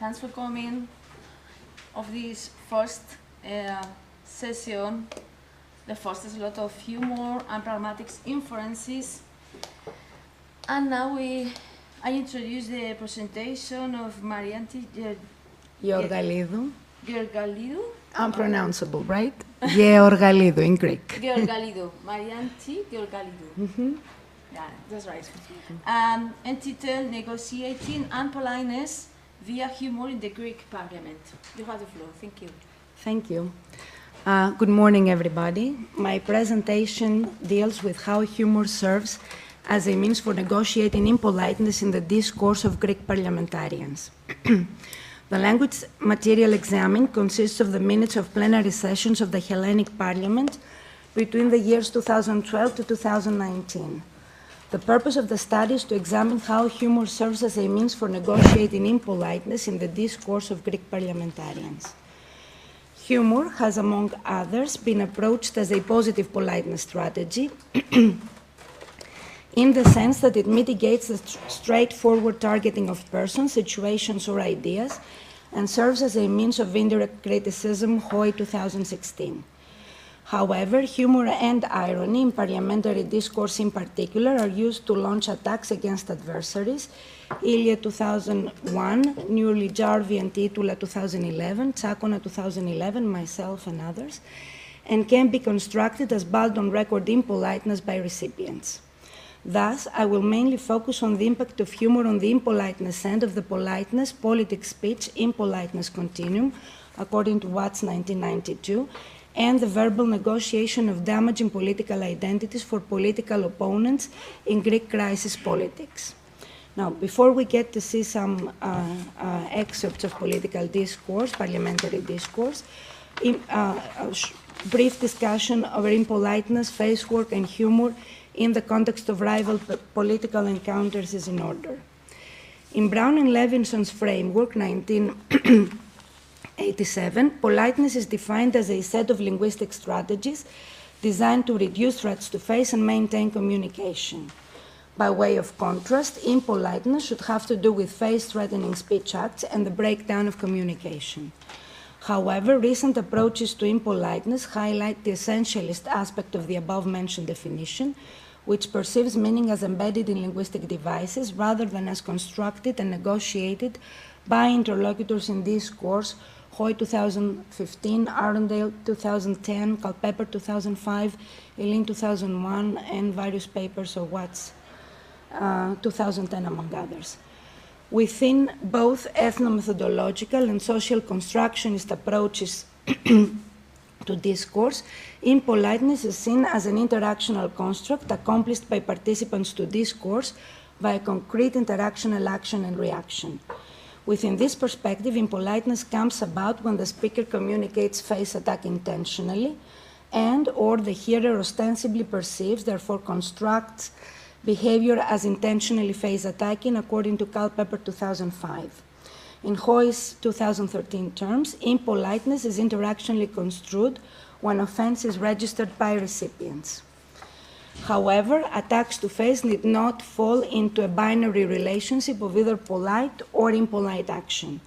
Thanks for coming of this first session. The first is a lot of humor and pragmatic inferences. And now I introduce the presentation of Marianti Georgalidou. Georgalidou? Unpronounceable, right? Georgalidou in Greek. Georgalidou. Marianti Georgalidou. Yeah, that's right. Entitled Negotiating Unpoliteness via Humor in the Greek Parliament. You have the floor. Thank you. Thank you. Good morning, everybody. My presentation deals with how humor serves as a means for negotiating impoliteness in the discourse of Greek parliamentarians. The language material examined consists of the minutes of plenary sessions of the Hellenic Parliament between the years 2012 to 2019. The purpose of the study is to examine how humor serves as a means for negotiating impoliteness in the discourse of Greek parliamentarians. Humor has, among others, been approached as a positive politeness strategy in the sense that it mitigates the straightforward targeting of persons, situations, or ideas, and serves as a means of indirect criticism, Hoy 2016. However, humor and irony, in parliamentary discourse in particular, are used to launch attacks against adversaries. Ilya 2001, Newly Jarvi and Titula 2011, Tsakona 2011, myself and others, and can be constructed as bald on record impoliteness by recipients. Thus, I will mainly focus on the impact of humor on the impoliteness end of the politeness, politic speech, impoliteness continuum, according to Watts 1992, and the verbal negotiation of damaging political identities for political opponents in Greek crisis politics. Now, before we get to see some excerpts of political discourse, parliamentary discourse, a brief discussion over impoliteness, face work, and humor in the context of rival political encounters is in order. In Brown and Levinson's framework, 1987, politeness is defined as a set of linguistic strategies designed to reduce threats to face and maintain communication. By way of contrast, impoliteness should have to do with face-threatening speech acts and the breakdown of communication. However, recent approaches to impoliteness highlight the essentialist aspect of the above-mentioned definition, which perceives meaning as embedded in linguistic devices rather than as constructed and negotiated by interlocutors in discourse, Hoy 2015, Arundel 2010, Culpeper 2005, Eileen 2001, and various papers of Watts 2010, among others. Within both ethnomethodological and social constructionist approaches to discourse, impoliteness is seen as an interactional construct accomplished by participants to discourse via concrete interactional action and reaction. Within this perspective, impoliteness comes about when the speaker communicates face attack intentionally and or the hearer ostensibly perceives, therefore constructs, behavior as intentionally face attacking according to Culpeper 2005. In Hoy's 2013 terms, impoliteness is interactionally construed when offense is registered by recipients. However, attacks to face need not fall into a binary relationship of either polite or impolite action.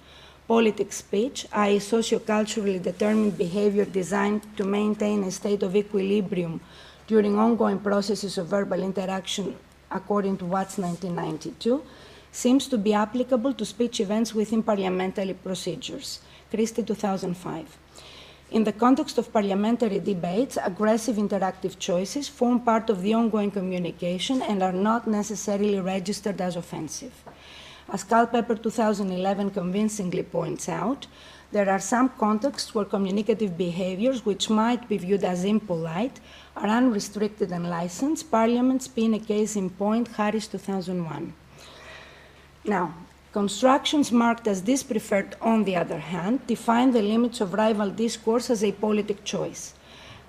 Politic speech, i.e. socioculturally determined behavior designed to maintain a state of equilibrium during ongoing processes of verbal interaction according to Watts 1992, seems to be applicable to speech events within parliamentary procedures, Christie 2005. In the context of parliamentary debates, aggressive interactive choices form part of the ongoing communication and are not necessarily registered as offensive. As Culpeper 2011 convincingly points out, there are some contexts where communicative behaviors which might be viewed as impolite are unrestricted and licensed, Parliament's being a case in point, Harris 2001. Now, constructions marked as dispreferred, on the other hand, define the limits of rival discourse as a politic choice.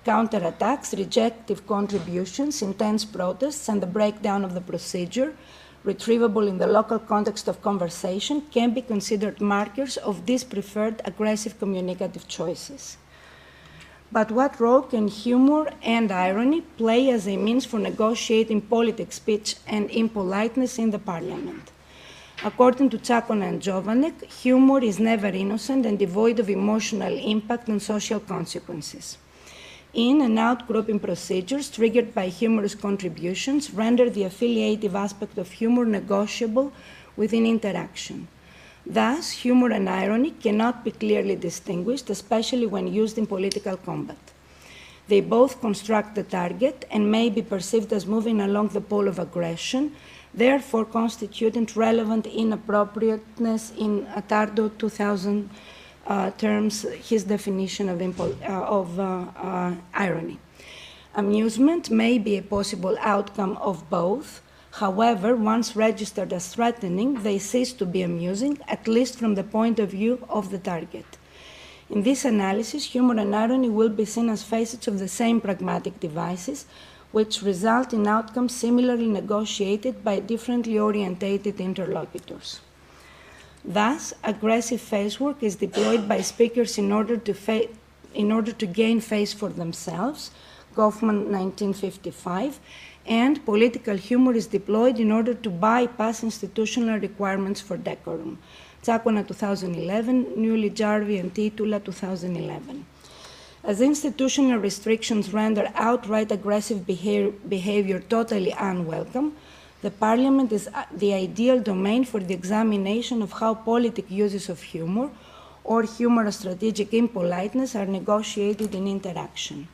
Counterattacks, rejective contributions, intense protests, and the breakdown of the procedure, retrievable in the local context of conversation, can be considered markers of dispreferred aggressive communicative choices. But what role can humor and irony play as a means for negotiating politic speech and impoliteness in the Parliament? According to Tsakona and Jovanek, humor is never innocent and devoid of emotional impact and social consequences. In and out grouping procedures triggered by humorous contributions render the affiliative aspect of humor negotiable within interaction. Thus, humor and irony cannot be clearly distinguished, especially when used in political combat. They both construct the target and may be perceived as moving along the pole of aggression, therefore constituting relevant inappropriateness in Attardo 2000 terms his definition of irony. Amusement may be a possible outcome of both. However, once registered as threatening, they cease to be amusing, at least from the point of view of the target. In this analysis, humor and irony will be seen as facets of the same pragmatic devices, which result in outcomes similarly negotiated by differently orientated interlocutors. Thus, aggressive face work is deployed by speakers in order to gain face for themselves, Goffman 1955, and political humor is deployed in order to bypass institutional requirements for decorum, Tsakona 2011, Newly Jarvie and Titula 2011. As institutional restrictions render outright aggressive behavior totally unwelcome, the Parliament is the ideal domain for the examination of how politic uses of humor or humorous strategic impoliteness are negotiated in interaction.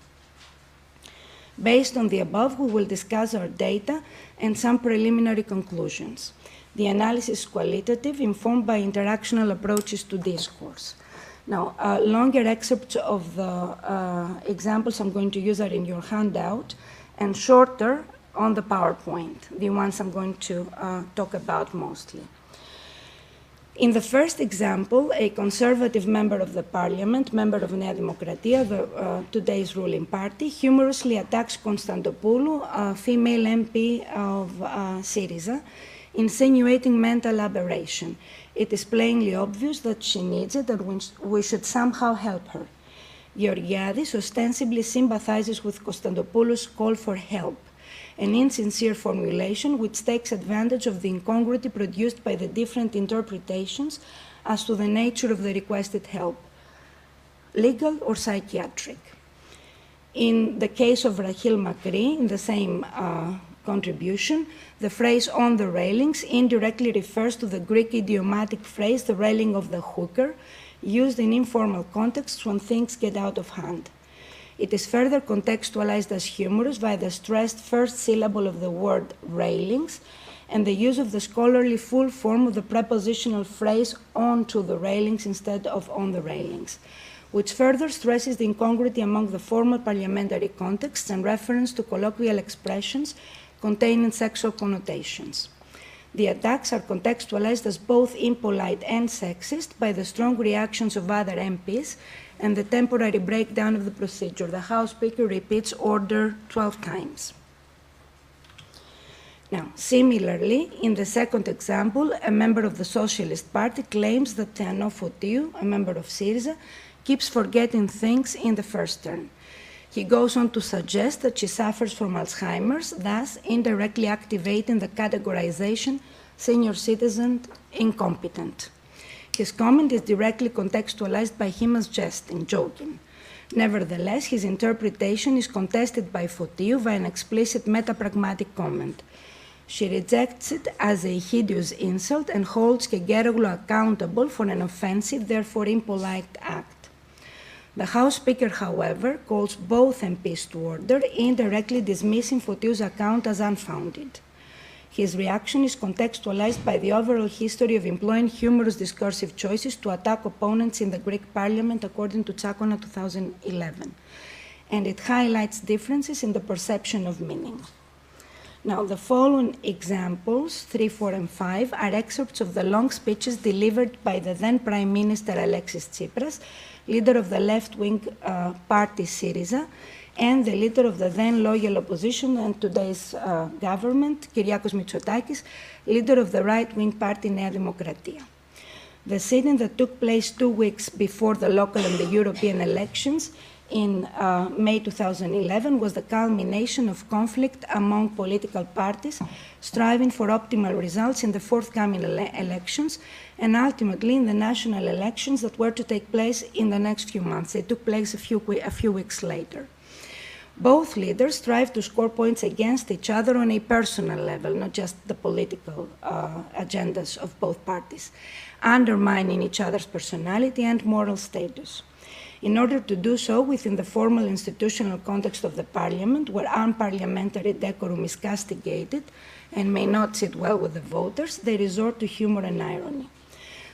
Based on the above, we will discuss our data and some preliminary conclusions. The analysis is qualitative, informed by interactional approaches to discourse. Now, longer excerpts of the examples I'm going to use are in your handout, and shorter on the PowerPoint, the ones I'm going to talk about mostly. In the first example, a conservative member of the parliament, member of Nea Demokratia, today's ruling party, humorously attacks Konstantopoulou, a female MP of Syriza, insinuating mental aberration. It is plainly obvious that she needs it and we should somehow help her. Georgiadis ostensibly sympathizes with Konstantopoulou's call for help, an insincere formulation which takes advantage of the incongruity produced by the different interpretations as to the nature of the requested help, legal or psychiatric. In the case of Rahil Makri, in the same contribution, the phrase "on the railings" indirectly refers to the Greek idiomatic phrase "the railing of the hooker," used in informal contexts when things get out of hand. It is further contextualized as humorous by the stressed first syllable of the word railings and the use of the scholarly full form of the prepositional phrase "onto the railings" instead of "on the railings," which further stresses the incongruity among the formal parliamentary contexts and reference to colloquial expressions containing sexual connotations. The attacks are contextualized as both impolite and sexist by the strong reactions of other MPs and the temporary breakdown of the procedure. The House Speaker repeats order 12 times. Now, similarly, in the second example, a member of the Socialist Party claims that Theano Fotiou, a member of Syriza, keeps forgetting things in the first turn. He goes on to suggest that she suffers from Alzheimer's, thus indirectly activating the categorization senior citizen incompetent. His comment is directly contextualized by him as jesting, joking. Nevertheless, his interpretation is contested by Fotiou via an explicit metapragmatic comment. She rejects it as a hideous insult and holds Kegeroglou accountable for an offensive, therefore impolite act. The House Speaker, however, calls both MPs to order, indirectly dismissing Fotiou's account as unfounded. His reaction is contextualized by the overall history of employing humorous discursive choices to attack opponents in the Greek parliament, according to Tsakona 2011, and it highlights differences in the perception of meaning. Now, the following examples, 3, 4, and 5, are excerpts of the long speeches delivered by the then Prime Minister Alexis Tsipras, leader of the left-wing party Syriza, and the leader of the then loyal opposition and today's government, Kyriakos Mitsotakis, leader of the right-wing party Nea Demokratia. The sitting that took place 2 weeks before the local and the European elections in May 2011 was the culmination of conflict among political parties striving for optimal results in the forthcoming elections and ultimately in the national elections that were to take place in the next few months. They took place a few weeks later. Both leaders strive to score points against each other on a personal level, not just the political agendas of both parties, undermining each other's personality and moral status. In order to do so within the formal institutional context of the parliament, where unparliamentary decorum is castigated and may not sit well with the voters, they resort to humor and irony.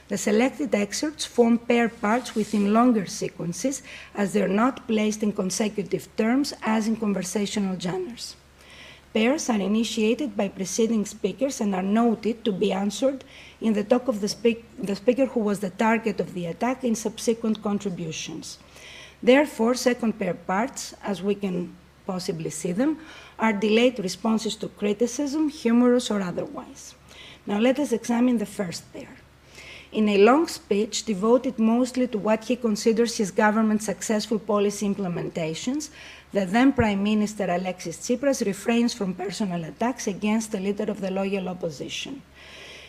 The selected excerpts form pair parts within longer sequences, as they are not placed in consecutive terms as in conversational genres. Pairs are initiated by preceding speakers and are noted to be answered in the talk of the speaker who was the target of the attack in subsequent contributions. Therefore, second pair parts, as we can possibly see them, are delayed responses to criticism, humorous or otherwise. Now let us examine the first pair. In a long speech devoted mostly to what he considers his government's successful policy implementations, the then Prime Minister Alexis Tsipras refrains from personal attacks against the leader of the loyal opposition.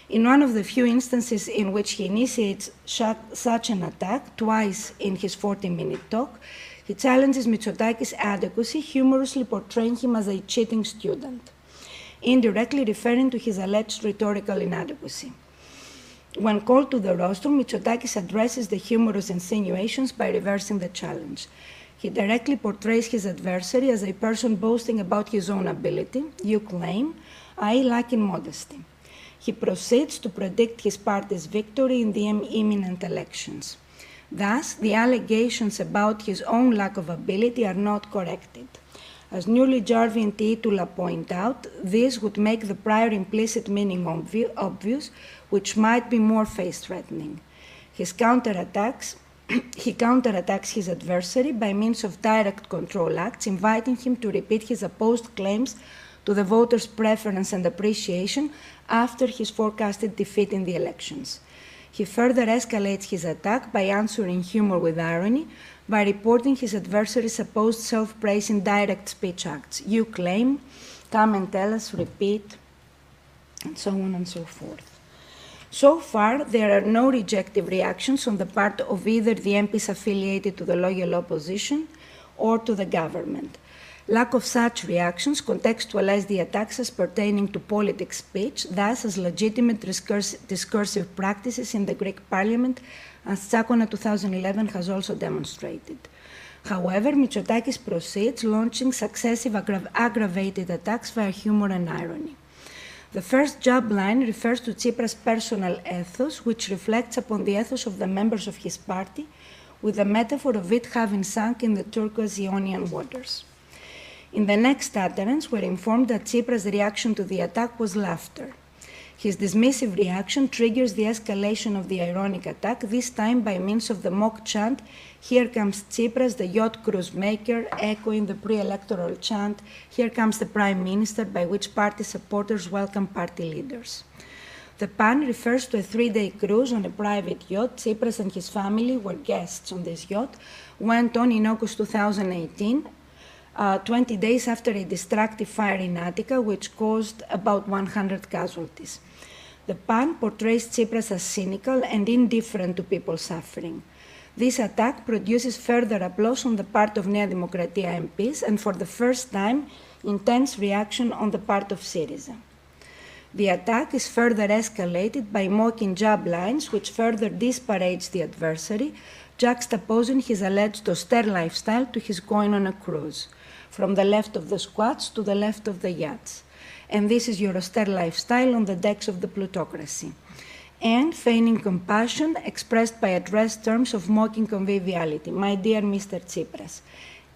In one of the few instances in which he initiates such an attack, twice in his 40-minute talk, he challenges Mitsotakis' adequacy, humorously portraying him as a cheating student, indirectly referring to his alleged rhetorical inadequacy. When called to the rostrum, Mitsotakis addresses the humorous insinuations by reversing the challenge. He directly portrays his adversary as a person boasting about his own ability, you claim, i.e. lacking modesty. He proceeds to predict his party's victory in the imminent elections. Thus, the allegations about his own lack of ability are not corrected. As Newly, Jarvie, and Tiitula point out, this would make the prior implicit meaning obvious, which might be more face-threatening. He counterattacks his adversary by means of direct control acts, inviting him to repeat his opposed claims to the voters' preference and appreciation after his forecasted defeat in the elections. He further escalates his attack by answering humor with irony, by reporting his adversary's supposed self-praise in direct speech acts. You claim, come and tell us, repeat, and so on and so forth. So far, there are no rejective reactions on the part of either the MPs affiliated to the loyal opposition or to the government. Lack of such reactions contextualize the attacks as pertaining to politics speech, thus as legitimate discursive practices in the Greek parliament, as Tsakona 2011 has also demonstrated. However, Mitsotakis proceeds, launching successive aggravated attacks via humor and irony. The first jab line refers to Tsipras' personal ethos, which reflects upon the ethos of the members of his party, with the metaphor of it having sunk in the turquoise Ionian waters. In the next utterance, we're informed that Tsipras' reaction to the attack was laughter. His dismissive reaction triggers the escalation of the ironic attack, this time by means of the mock chant, "Here comes Tsipras, the yacht cruise maker," echoing the pre-electoral chant, "Here comes the Prime Minister," by which party supporters welcome party leaders. The pun refers to a 3-day cruise on a private yacht. Tsipras and his family were guests on this yacht, went on in August 2018, 20 days after a destructive fire in Attica, which caused about 100 casualties. The pun portrays Tsipras as cynical and indifferent to people suffering. This attack produces further applause on the part of Nea Demokratia MPs and, for the first time, intense reaction on the part of Syriza. The attack is further escalated by mocking jab lines, which further disparage the adversary, juxtaposing his alleged austere lifestyle to his going on a cruise, from the left of the squats to the left of the yachts. And this is your austere lifestyle on the decks of the plutocracy. And feigning compassion expressed by addressed terms of mocking conviviality, "My dear Mr. Tsipras,"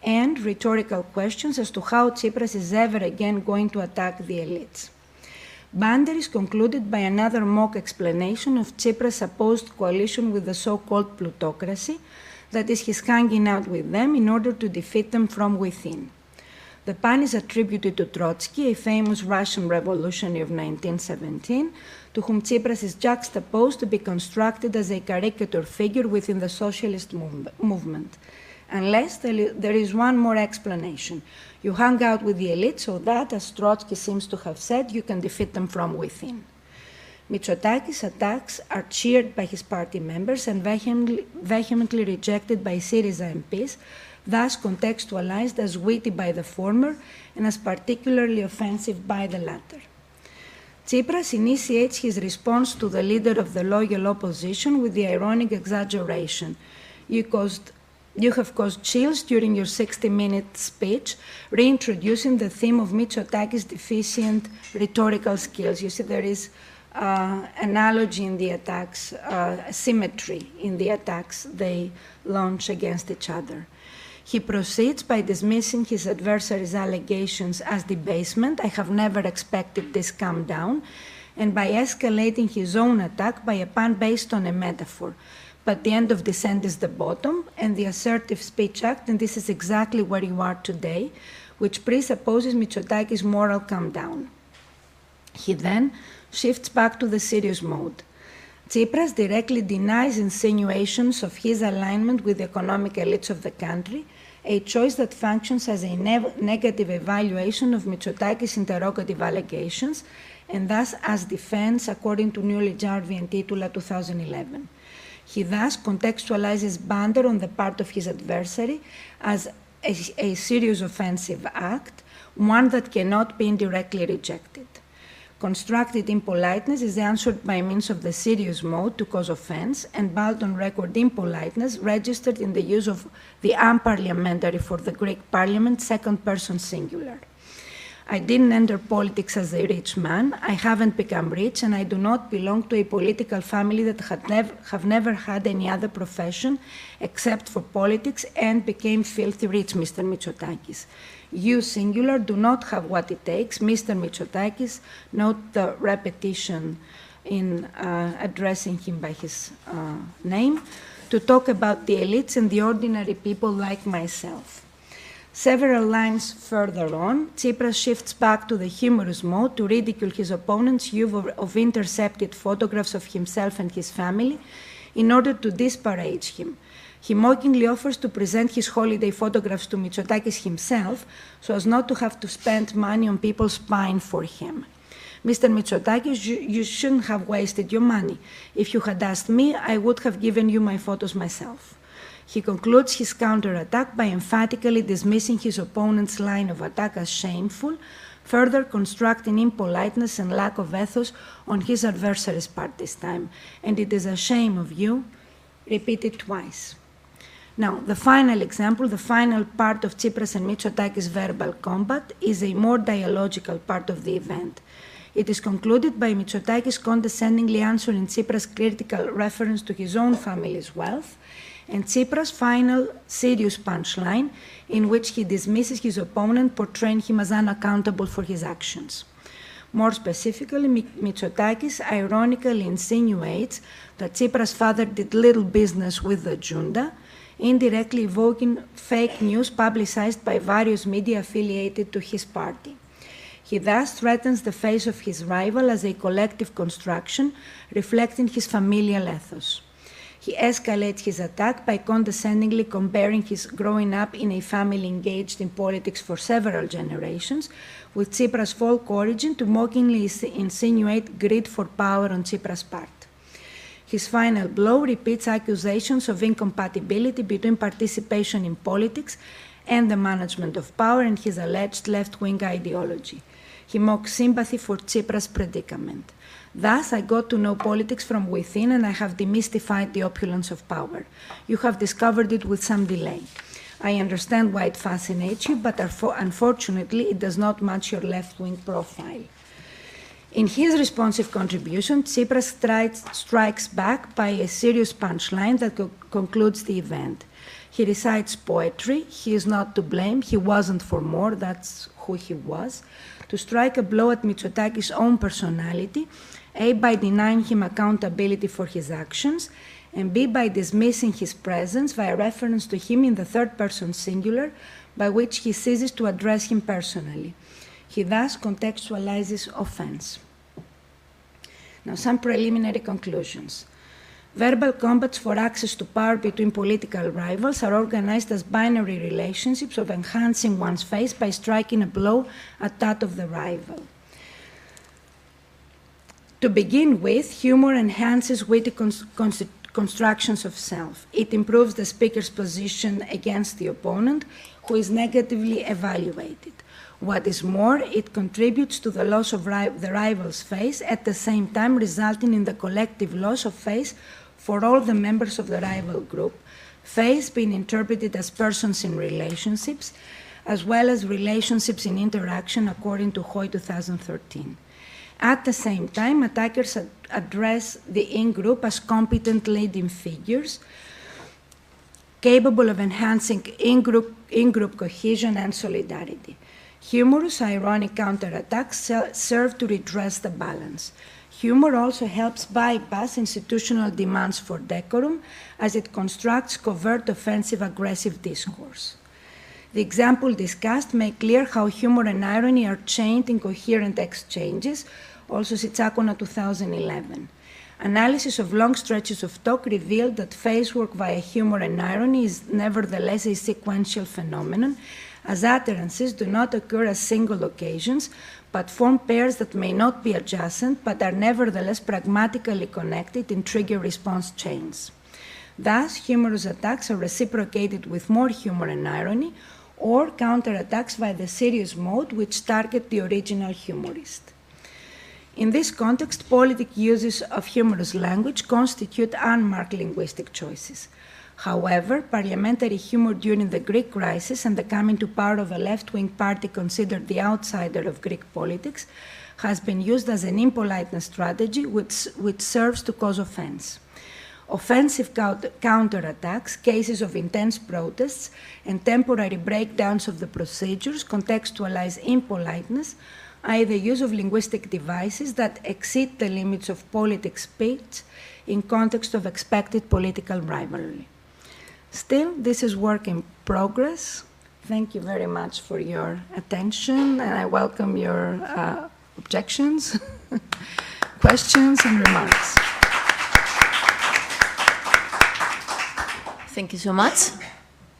and rhetorical questions as to how Tsipras is ever again going to attack the elites. Bander is concluded by another mock explanation of Tsipras' supposed coalition with the so-called plutocracy, that is, he's hanging out with them in order to defeat them from within. The pun is attributed to Trotsky, a famous Russian revolutionary of 1917, to whom Tsipras is juxtaposed to be constructed as a caricature figure within the socialist movement. unless there is one more explanation. You hang out with the elite so that, as Trotsky seems to have said, you can defeat them from within. Mitsotakis' attacks are cheered by his party members and vehemently rejected by Syriza MPs, thus contextualized as witty by the former and as particularly offensive by the latter. Tsipras initiates his response to the leader of the loyal opposition with the ironic exaggeration. You have caused chills during your 60-minute speech, reintroducing the theme of Mitsotakis' deficient rhetorical skills. You see, there is analogy in the attacks, symmetry in the attacks they launch against each other. He proceeds by dismissing his adversary's allegations as debasement. I have never expected this calm down, and by escalating his own attack by a pun based on a metaphor. But the end of descent is the bottom, and the assertive speech act, and this is exactly where you are today, which presupposes Mitsotakis' moral calm down. He then shifts back to the serious mode. Tsipras directly denies insinuations of his alignment with the economic elites of the country, a choice that functions as a negative evaluation of Mitsotakis' interrogative allegations, and thus as defense according to Newly Jarvi and Titula 2011. He thus contextualizes banter on the part of his adversary as a serious offensive act, one that cannot be indirectly rejected. Constructed impoliteness is answered by means of the serious mode to cause offense, and bald on record impoliteness registered in the use of the unparliamentary for the Greek parliament second person singular. I didn't enter politics as a rich man, I haven't become rich, and I do not belong to a political family that have never had any other profession except for politics and became filthy rich, Mr. Mitsotakis. You, singular, do not have what it takes. Mr. Mitsotakis, note the repetition in addressing him by his name, to talk about the elites and the ordinary people like myself. Several lines further on, Tsipras shifts back to the humorous mode to ridicule his opponent's use of intercepted photographs of himself and his family in order to disparage him. He mockingly offers to present his holiday photographs to Mitsotakis himself so as not to have to spend money on people spying for him. Mr. Mitsotakis, you shouldn't have wasted your money. If you had asked me, I would have given you my photos myself. He concludes his counterattack by emphatically dismissing his opponent's line of attack as shameful, further constructing impoliteness and lack of ethos on his adversary's part this time. And it is a shame of you, repeated twice. Now, the final example, the final part of Tsipras and Mitsotakis' verbal combat is a more dialogical part of the event. It is concluded by Mitsotakis condescendingly answering Tsipras' critical reference to his own family's wealth, and Tsipras' final serious punchline in which he dismisses his opponent, portraying him as unaccountable for his actions. More specifically, Mitsotakis ironically insinuates that Tsipras' father did little business with the junta, indirectly evoking fake news publicized by various media affiliated to his party. He thus threatens the face of his rival as a collective construction, reflecting his familial ethos. He escalates his attack by condescendingly comparing his growing up in a family engaged in politics for several generations with Tsipras' folk origin to mockingly insinuate greed for power on Tsipras' part. His final blow repeats accusations of incompatibility between participation in politics and the management of power and his alleged left-wing ideology. He mocks sympathy for Tsipras' predicament. Thus, I got to know politics from within and I have demystified the opulence of power. You have discovered it with some delay. I understand why it fascinates you, but unfortunately, it does not match your left-wing profile. In his responsive contribution, Tsipras strikes back by a serious punchline that concludes the event. He recites poetry, he is not to blame, he wasn't for more, that's who he was, to strike a blow at Mitsotakis' own personality, A, by denying him accountability for his actions, and B, by dismissing his presence via reference to him in the third person singular, by which he ceases to address him personally. He thus contextualizes offense. Now, some preliminary conclusions. Verbal combats for access to power between political rivals are organized as binary relationships of enhancing one's face by striking a blow at that of the rival. To begin with, humor enhances witty constructions of self. It improves the speaker's position against the opponent, who is negatively evaluated. What is more, it contributes to the loss of the rival's face, at the same time resulting in the collective loss of face for all the members of the rival group, face being interpreted as persons in relationships, as well as relationships in interaction, according to Hoy 2013. At the same time, attackers address the in-group as competent leading figures, capable of enhancing in-group cohesion and solidarity. Humorous, ironic counterattacks serve to redress the balance. Humor also helps bypass institutional demands for decorum, as it constructs covert, offensive, aggressive discourse. The example discussed make clear how humor and irony are chained in coherent exchanges, also Sitsakona 2011. Analysis of long stretches of talk revealed that face work via humor and irony is nevertheless a sequential phenomenon, as utterances do not occur as single occasions, but form pairs that may not be adjacent, but are nevertheless pragmatically connected in trigger-response chains. Thus, humorous attacks are reciprocated with more humor and irony, or counterattacks by the serious mode, which target the original humorist. In this context, politic uses of humorous language constitute unmarked linguistic choices. However, parliamentary humor during the Greek crisis and the coming to power of a left-wing party considered the outsider of Greek politics has been used as an impoliteness strategy which serves to cause offense. Offensive counterattacks, cases of intense protests, and temporary breakdowns of the procedures contextualize impoliteness, i.e. the use of linguistic devices that exceed the limits of politic speech in context of expected political rivalry. Still, this is work in progress. Thank you very much for your attention, and I welcome your objections, questions, and remarks. Thank you so much.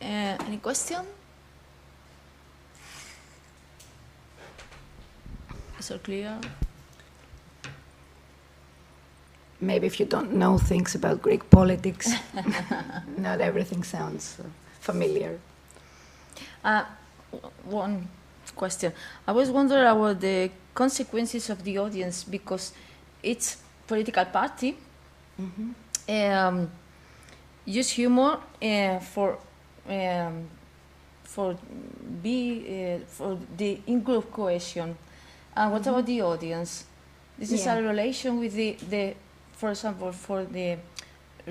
Any question? Is it clear? Maybe if you don't know things about Greek politics, not everything sounds familiar. One question. I was wondering about the consequences of the audience, because each political party use humor for the in-group cohesion. What about the audience? This is a relation with the for example, for the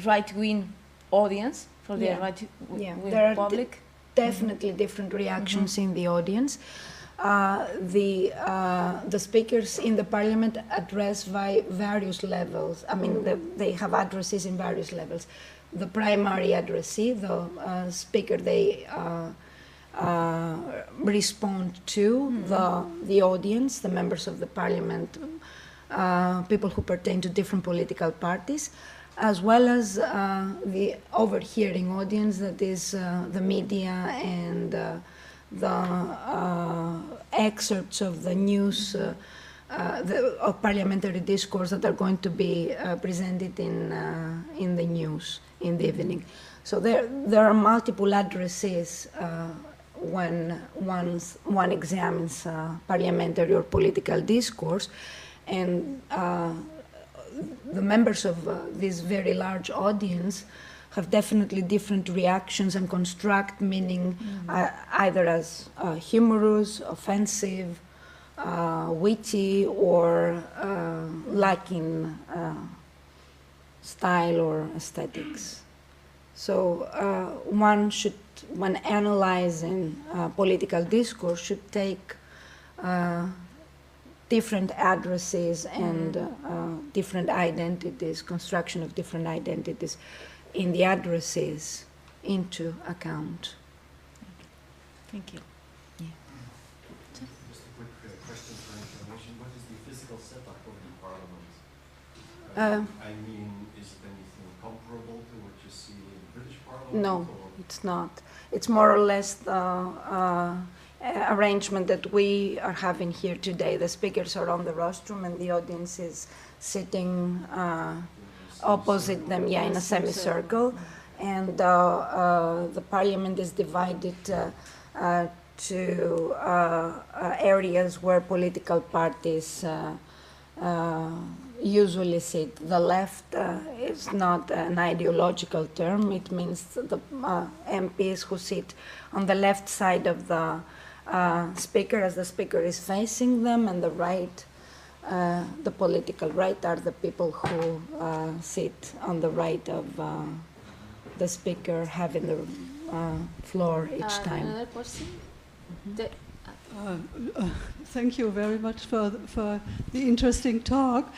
right-wing audience, for the right-wing public? Definitely different reactions in the audience. The speakers in the parliament address by various levels. I mean, they have addresses in various levels. The primary addressee, the speaker, they respond to the audience, the members of the parliament, people who pertain to different political parties, as well as the overhearing audience, that is the media and the excerpts of the news, of parliamentary discourse that are going to be presented in the news in the evening. So there are multiple addresses when one examines parliamentary or political discourse, and the members of this very large audience have definitely different reactions and construct meaning either as humorous, offensive, witty, or lacking style or aesthetics. So when analyzing political discourse, should take different addresses and different identities, construction of different identities in the addresses into account. Thank you. Yeah. Just a quick question for information. What is the physical setup of the parliament? I mean, is it anything comparable to what you see in the British Parliament? No, Or? it's not. It's more or less the arrangement that we are having here today. The speakers are on the rostrum and the audience is sitting opposite them, yeah, in a semicircle. And the parliament is divided to areas where political parties usually sit. The left is not an ideological term. It means the MPs who sit on the left side of the speaker as the speaker is facing them, and the right, the political right, are the people who sit on the right of the speaker having the floor each time. Another question? Thank you very much for the interesting talk.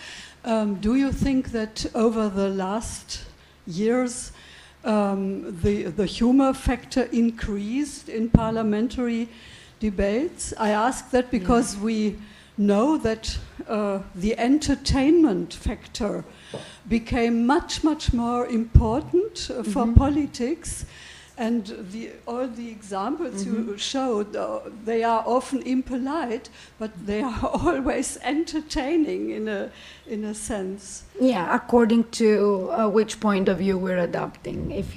Do you think that over the last years the humor factor increased in parliamentary debates? I ask that because we know that the entertainment factor became much more important for politics. And all the examples you showed, they are often impolite, but they are always entertaining in a sense. Yeah, according to which point of view we're adopting. If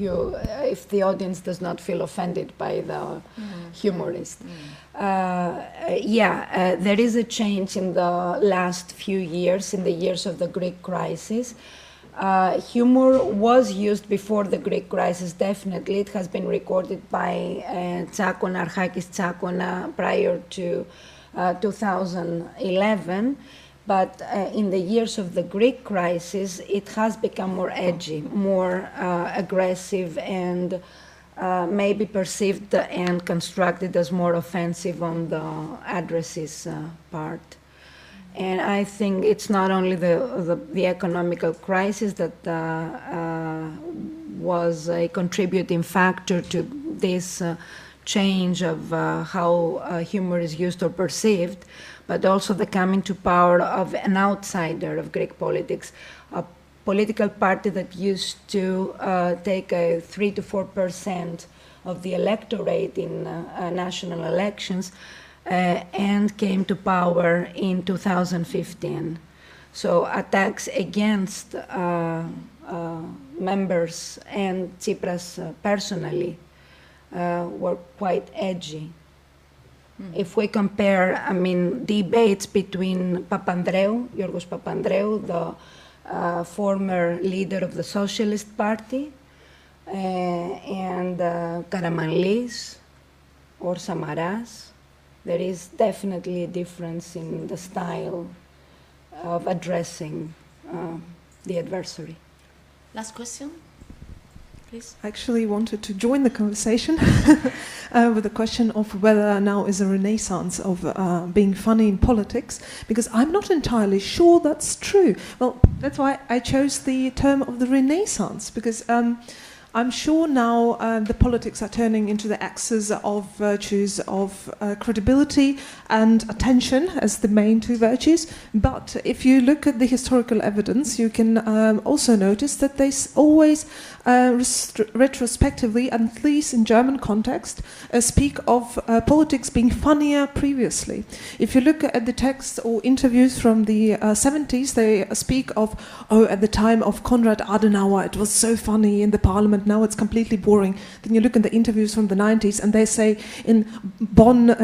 the audience does not feel offended by the humorist. There is a change in the last few years, in the years of the Greek crisis. Humor was used before the Greek crisis, definitely. It has been recorded by Tsakona, Archakis Tsakona, prior to 2011. But in the years of the Greek crisis, it has become more edgy, more aggressive, and maybe perceived and constructed as more offensive on the addresses part. And I think it's not only the economical crisis that was a contributing factor to this change of how humor is used or perceived, but also the coming to power of an outsider of Greek politics, a political party that used to take a 3 to 4% of the electorate in national elections, and came to power in 2015. So attacks against members and Tsipras personally were quite edgy. If we compare, debates between Yorgos Papandreou, the former leader of the Socialist Party, and Karamanlis or Samaras, there is definitely a difference in the style of addressing the adversary. Last question, please. I actually wanted to join the conversation with the question of whether now is a renaissance of being funny in politics, because I'm not entirely sure that's true. Well, that's why I chose the term of the renaissance, because I'm sure now the politics are turning into the axis of virtues of credibility and attention as the main two virtues. But if you look at the historical evidence, you can also notice that they always retrospectively, at least in German context, speak of politics being funnier previously. If you look at the texts or interviews from the 70s, they speak of, at the time of Konrad Adenauer, it was so funny in the parliament, now it's completely boring. Then you look at the interviews from the 90s and they say in Bonn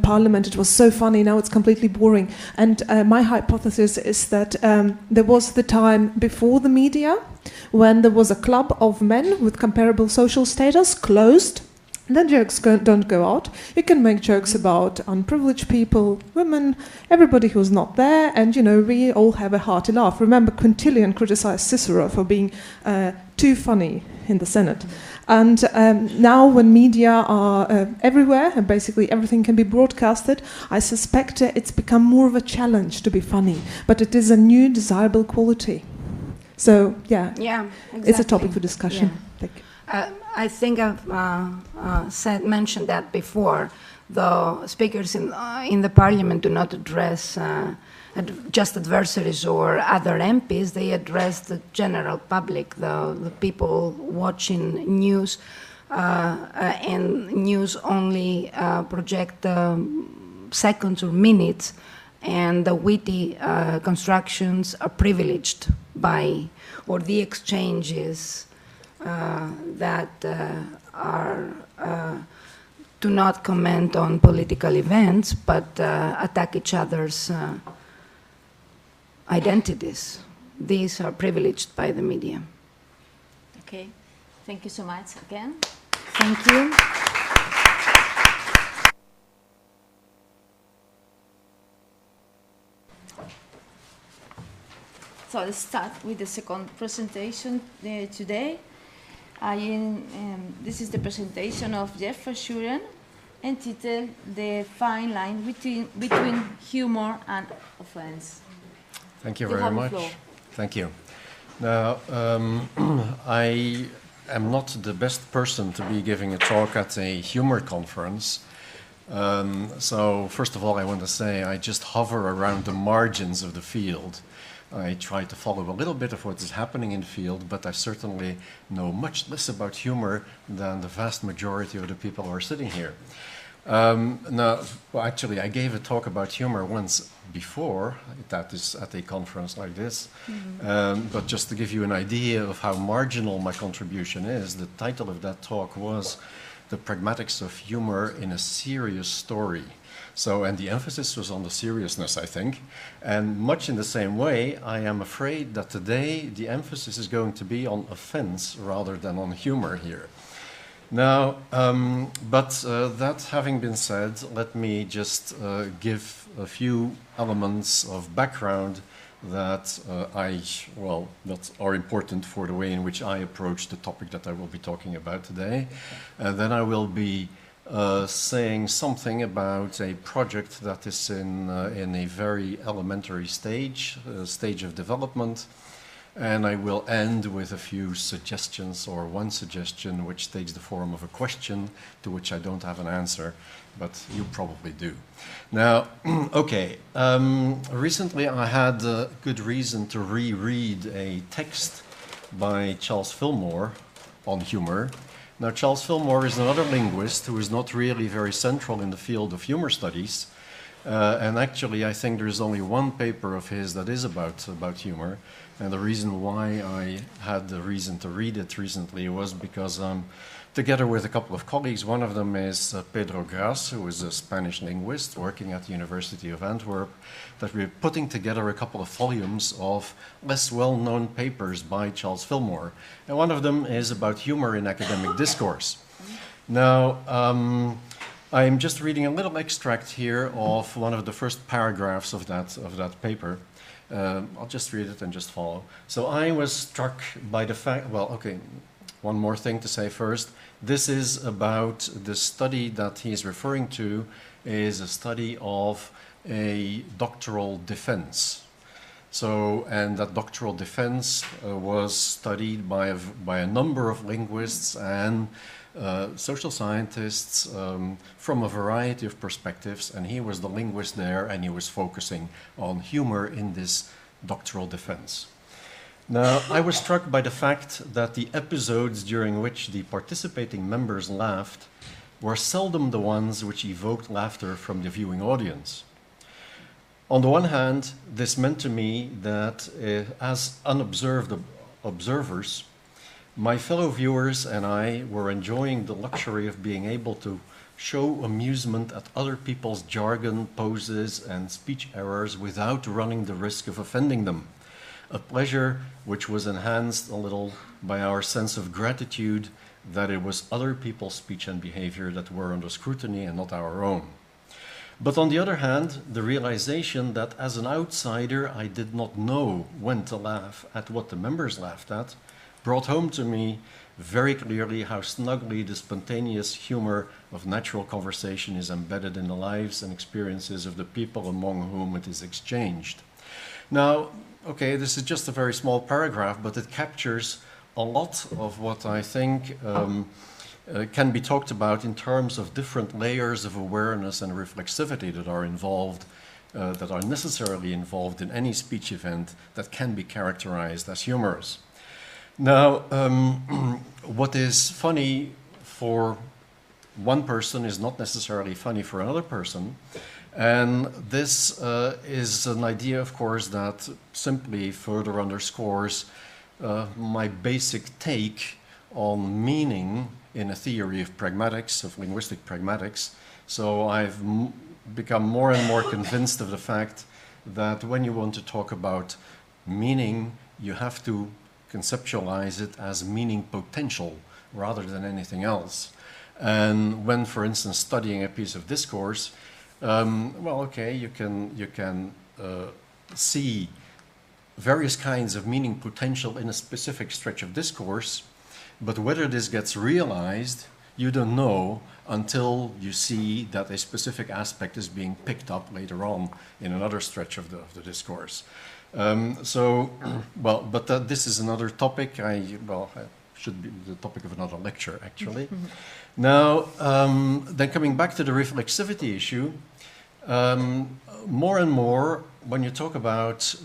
parliament it was so funny, now it's completely boring. And my hypothesis is that there was the time before the media when there was a club of men with comparable social status, closed. Then jokes don't go out. You can make jokes about unprivileged people, women, everybody who's not there, and we all have a hearty laugh. Remember, Quintilian criticized Cicero for being too funny in the Senate. And now when media are everywhere and basically everything can be broadcasted, I suspect it's become more of a challenge to be funny, but it is a new desirable quality. So, exactly. It's a topic for discussion. Yeah. Thank you. I think I've mentioned that before. The speakers in the parliament do not address just adversaries or other MPs. They address the general public, the people watching news, and news only project seconds or minutes, and the witty constructions are privileged by, or the exchanges that are do not comment on political events, but attack each other's identities. These are privileged by the media. Okay, thank you so much again. Thank you. So let's start with the second presentation today. This is the presentation of Jeff Verschuren, entitled "The Fine Line Between Humor and Offense." Thank you very much. Thank you. Now, I am not the best person to be giving a talk at a humor conference. So first of all, I want to say I just hover around the margins of the field. I try to follow a little bit of what is happening in the field, but I certainly know much less about humor than the vast majority of the people who are sitting here. Now, well, actually, I gave a talk about humor once before, that is at a conference like this, but just to give you an idea of how marginal my contribution is, the title of that talk was "The Pragmatics of Humor in a Serious Story." So, and the emphasis was on the seriousness, I think. And much in the same way, I am afraid that today the emphasis is going to be on offense rather than on humor here. Now, that having been said, let me just give a few elements of background that that are important for the way in which I approach the topic that I will be talking about today. And then I will be saying something about a project that is in a very elementary stage of development, and I will end with a few suggestions, or one suggestion which takes the form of a question to which I don't have an answer, but you probably do. Now, okay, recently I had good reason to reread a text by Charles Fillmore on humor. Now, Charles Fillmore is another linguist who is not really very central in the field of humor studies. And actually, I think there is only one paper of his that is about humor. And the reason why I had the reason to read it recently was because together with a couple of colleagues, one of them is Pedro Gras, who is a Spanish linguist working at the University of Antwerp, that we're putting together a couple of volumes of less well-known papers by Charles Fillmore. And one of them is about humor in academic discourse. Now, I'm just reading a little extract here of one of the first paragraphs of that paper. I'll just read it and just follow. So I was struck by the fact, well, okay, one more thing to say first. This is about the study that he's referring to is a study of a doctoral defense. So, and that doctoral defense was studied by a number of linguists and social scientists from a variety of perspectives, and he was the linguist there, and he was focusing on humor in this doctoral defense. Now, I was struck by the fact that the episodes during which the participating members laughed were seldom the ones which evoked laughter from the viewing audience. On the one hand, this meant to me that as unobserved observers, my fellow viewers and I were enjoying the luxury of being able to show amusement at other people's jargon, poses, and speech errors without running the risk of offending them. A pleasure which was enhanced a little by our sense of gratitude that it was other people's speech and behavior that were under scrutiny and not our own. But on the other hand, the realization that as an outsider I did not know when to laugh at what the members laughed at brought home to me very clearly how snugly the spontaneous humor of natural conversation is embedded in the lives and experiences of the people among whom it is exchanged. Now, okay, this is just a very small paragraph, but it captures a lot of what I think can be talked about in terms of different layers of awareness and reflexivity that are involved that are necessarily involved in any speech event that can be characterized as humorous. Now, what is funny for one person is not necessarily funny for another person. And this is an idea, of course, that simply further underscores my basic take on meaning in a theory of pragmatics, of linguistic pragmatics. So I've become more and more convinced of the fact that when you want to talk about meaning, you have to conceptualize it as meaning potential rather than anything else. And when, for instance, studying a piece of discourse, well, okay, you can see various kinds of meaning potential in a specific stretch of discourse, but whether this gets realized, you don't know until you see that a specific aspect is being picked up later on in another stretch of the discourse. Well, but this is another topic. Should be the topic of another lecture, actually. Now, then coming back to the reflexivity issue, more and more, when you talk about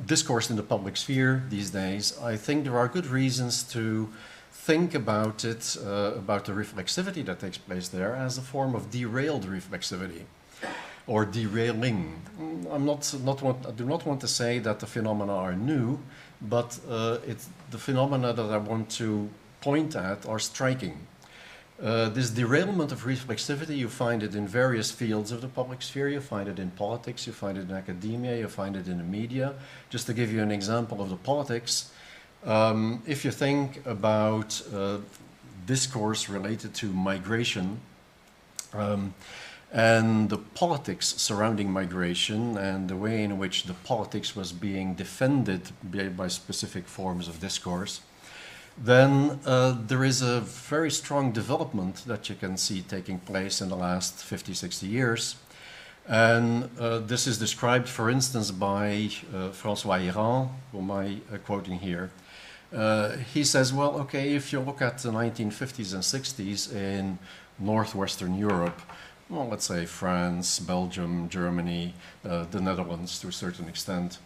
discourse in the public sphere these days, I think there are good reasons to think about it, about the reflexivity that takes place there as a form of derailed reflexivity or derailing. I do not want to say that the phenomena are new, but it's the phenomena that I want to point at are striking. This derailment of reflexivity, you find it in various fields of the public sphere. You find it in politics, you find it in academia, you find it in the media. Just to give you an example of the politics, if you think about discourse related to migration, and the politics surrounding migration and the way in which the politics was being defended by specific forms of discourse, then there is a very strong development that you can see taking place in the last 50, 60 years. And this is described, for instance, by François Héran, whom I'm quoting here. He says, well, okay, if you look at the 1950s and 60s in northwestern Europe, well, let's say France, Belgium, Germany, the Netherlands to a certain extent,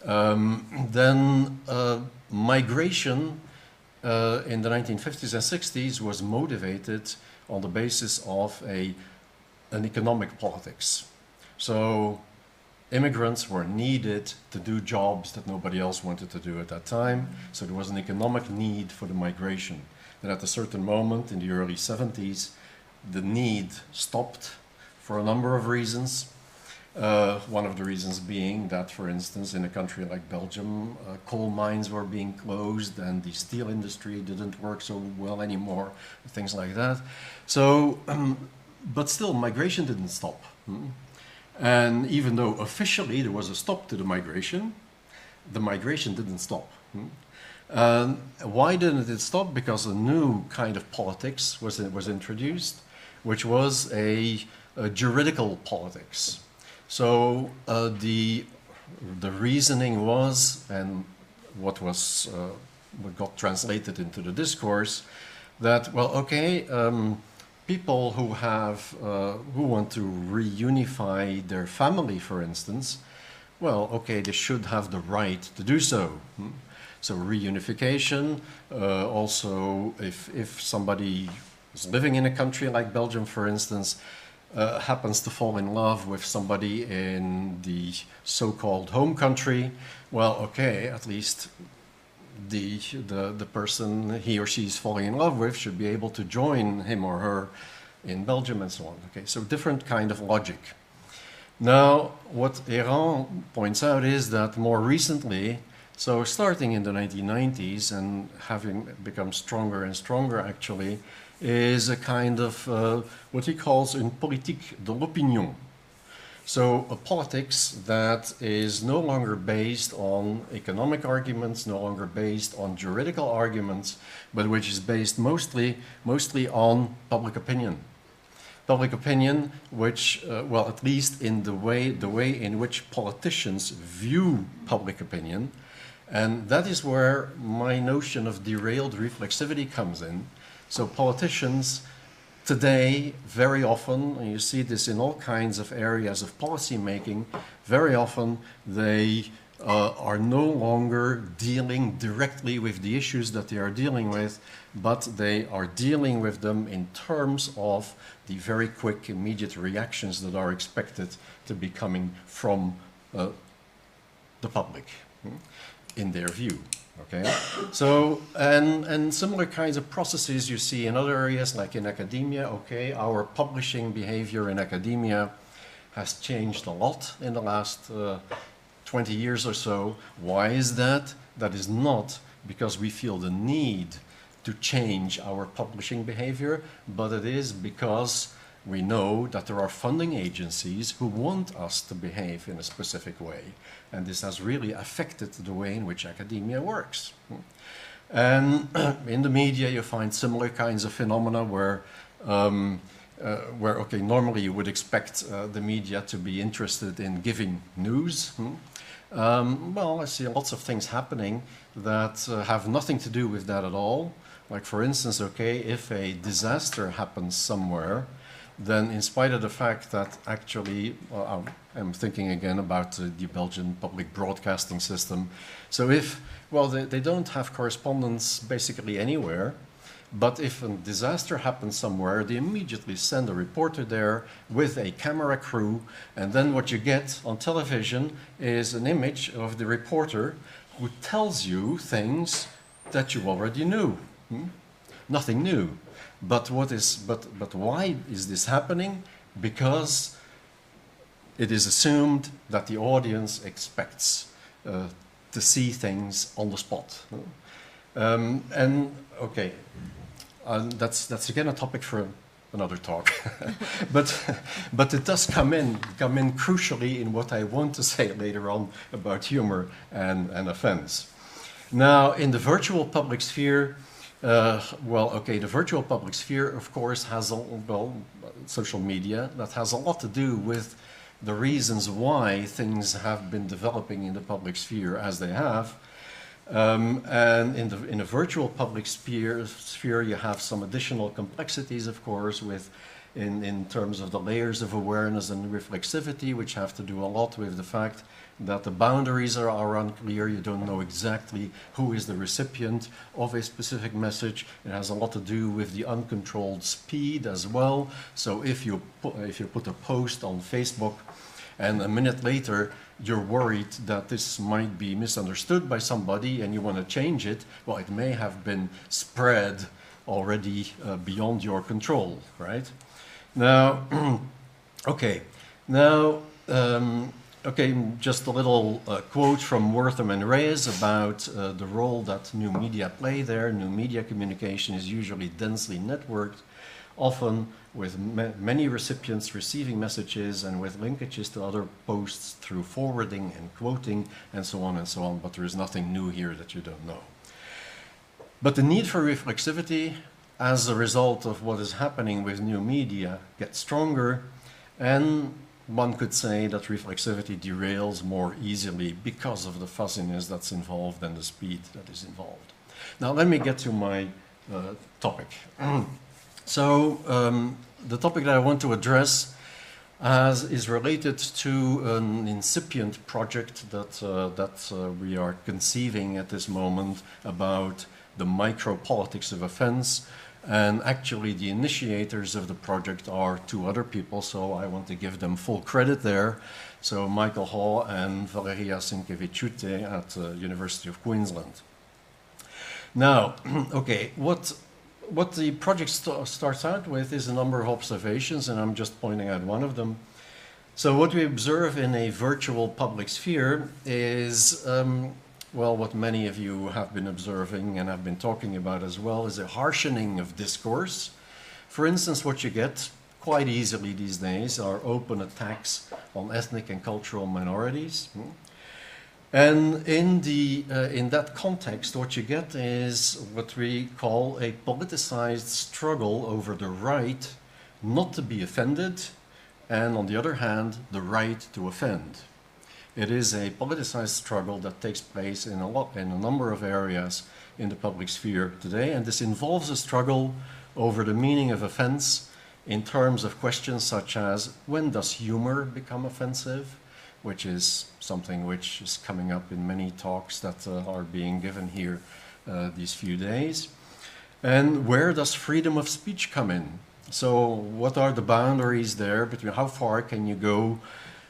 then migration in the 1950s and 60s was motivated on the basis of an economic politics. So immigrants were needed to do jobs that nobody else wanted to do at that time, so there was an economic need for the migration. And at a certain moment in the early 70s, the need stopped for a number of reasons. One of the reasons being that, for instance, in a country like Belgium, coal mines were being closed and the steel industry didn't work so well anymore, things like that. So, but still, migration didn't stop. And even though officially there was a stop to the migration didn't stop. Why didn't it stop? Because a new kind of politics was introduced, which was a juridical politics. So the reasoning was, and what got translated into the discourse, that, well, okay, people who want to reunify their family, for instance, well, okay, they should have the right to do so. So reunification, also if somebody is living in a country like Belgium, for instance, happens to fall in love with somebody in the so-called home country, well, okay, at least the person he or she is falling in love with should be able to join him or her in Belgium and so on. Okay, so different kind of logic. Now, what Héran points out is that more recently, so starting in the 1990s and having become stronger and stronger actually, is a kind of what he calls une politique de l'opinion. So a politics that is no longer based on economic arguments, no longer based on juridical arguments, but which is based mostly on public opinion. Public opinion, which, well, at least in the way in which politicians view public opinion, and that is where my notion of derailed reflexivity comes in. So politicians today, very often, and you see this in all kinds of areas of policy making, very often they are no longer dealing directly with the issues that they are dealing with, but they are dealing with them in terms of the very quick, immediate reactions that are expected to be coming from the public, in their view. Okay, so and similar kinds of processes you see in other areas, like in academia. Okay, our publishing behavior in academia has changed a lot in the last 20 years or so. Why is that? That is not because we feel the need to change our publishing behavior, but it is because we know that there are funding agencies who want us to behave in a specific way. And this has really affected the way in which academia works. And in the media, you find similar kinds of phenomena where okay, normally you would expect the media to be interested in giving news. Well, I see lots of things happening that have nothing to do with that at all. Like, for instance, okay, if a disaster happens somewhere, then in spite of the fact that actually, well, I'm thinking again about the Belgian public broadcasting system. So if, well, they don't have correspondence basically anywhere, but if a disaster happens somewhere, they immediately send a reporter there with a camera crew, and then what you get on television is an image of the reporter who tells you things that you already knew. Nothing new. But why is this happening? Because it is assumed that the audience expects to see things on the spot. And okay, that's again a topic for another talk. but it does come in crucially in what I want to say later on about humor and offense. Now, in the virtual public sphere, well, okay, the virtual public sphere, of course, has, social media, that has a lot to do with the reasons why things have been developing in the public sphere as they have. And in the virtual public sphere, you have some additional complexities, of course, in terms of the layers of awareness and reflexivity, which have to do a lot with the fact that the boundaries are unclear. You don't know exactly who is the recipient of a specific message. It has a lot to do with the uncontrolled speed as well. So if you put a post on Facebook and a minute later you're worried that this might be misunderstood by somebody and you want to change it, well, it may have been spread already beyond your control, right? Now, okay, now, okay, just a little quote from Wortham and Reyes about the role that new media play there. New media communication is usually densely networked, often with many recipients receiving messages and with linkages to other posts through forwarding and quoting and so on, but there is nothing new here that you don't know. But the need for reflexivity as a result of what is happening with new media gets stronger, and one could say that reflexivity derails more easily because of the fuzziness that's involved and the speed that is involved. Now let me get to my topic. So the topic that I want to address is related to an incipient project that we are conceiving at this moment about the micropolitics of offense. And actually the initiators of the project are two other people, so I want to give them full credit there. So Michael Hall and Valeria Sinkevičiūtė at the University of Queensland. Now, okay, what the project starts out with is a number of observations, and I'm just pointing out one of them. So what we observe in a virtual public sphere is well, what many of you have been observing and have been talking about as well is a harshening of discourse. For instance, what you get quite easily these days are open attacks on ethnic and cultural minorities. And in that context, what you get is what we call a politicized struggle over the right not to be offended, and on the other hand, the right to offend. It is a politicized struggle that takes place in a number of areas in the public sphere today, and this involves a struggle over the meaning of offense in terms of questions such as, when does humor become offensive? Which is something which is coming up in many talks that are being given here these few days. And where does freedom of speech come in? So what are the boundaries there between how far can you go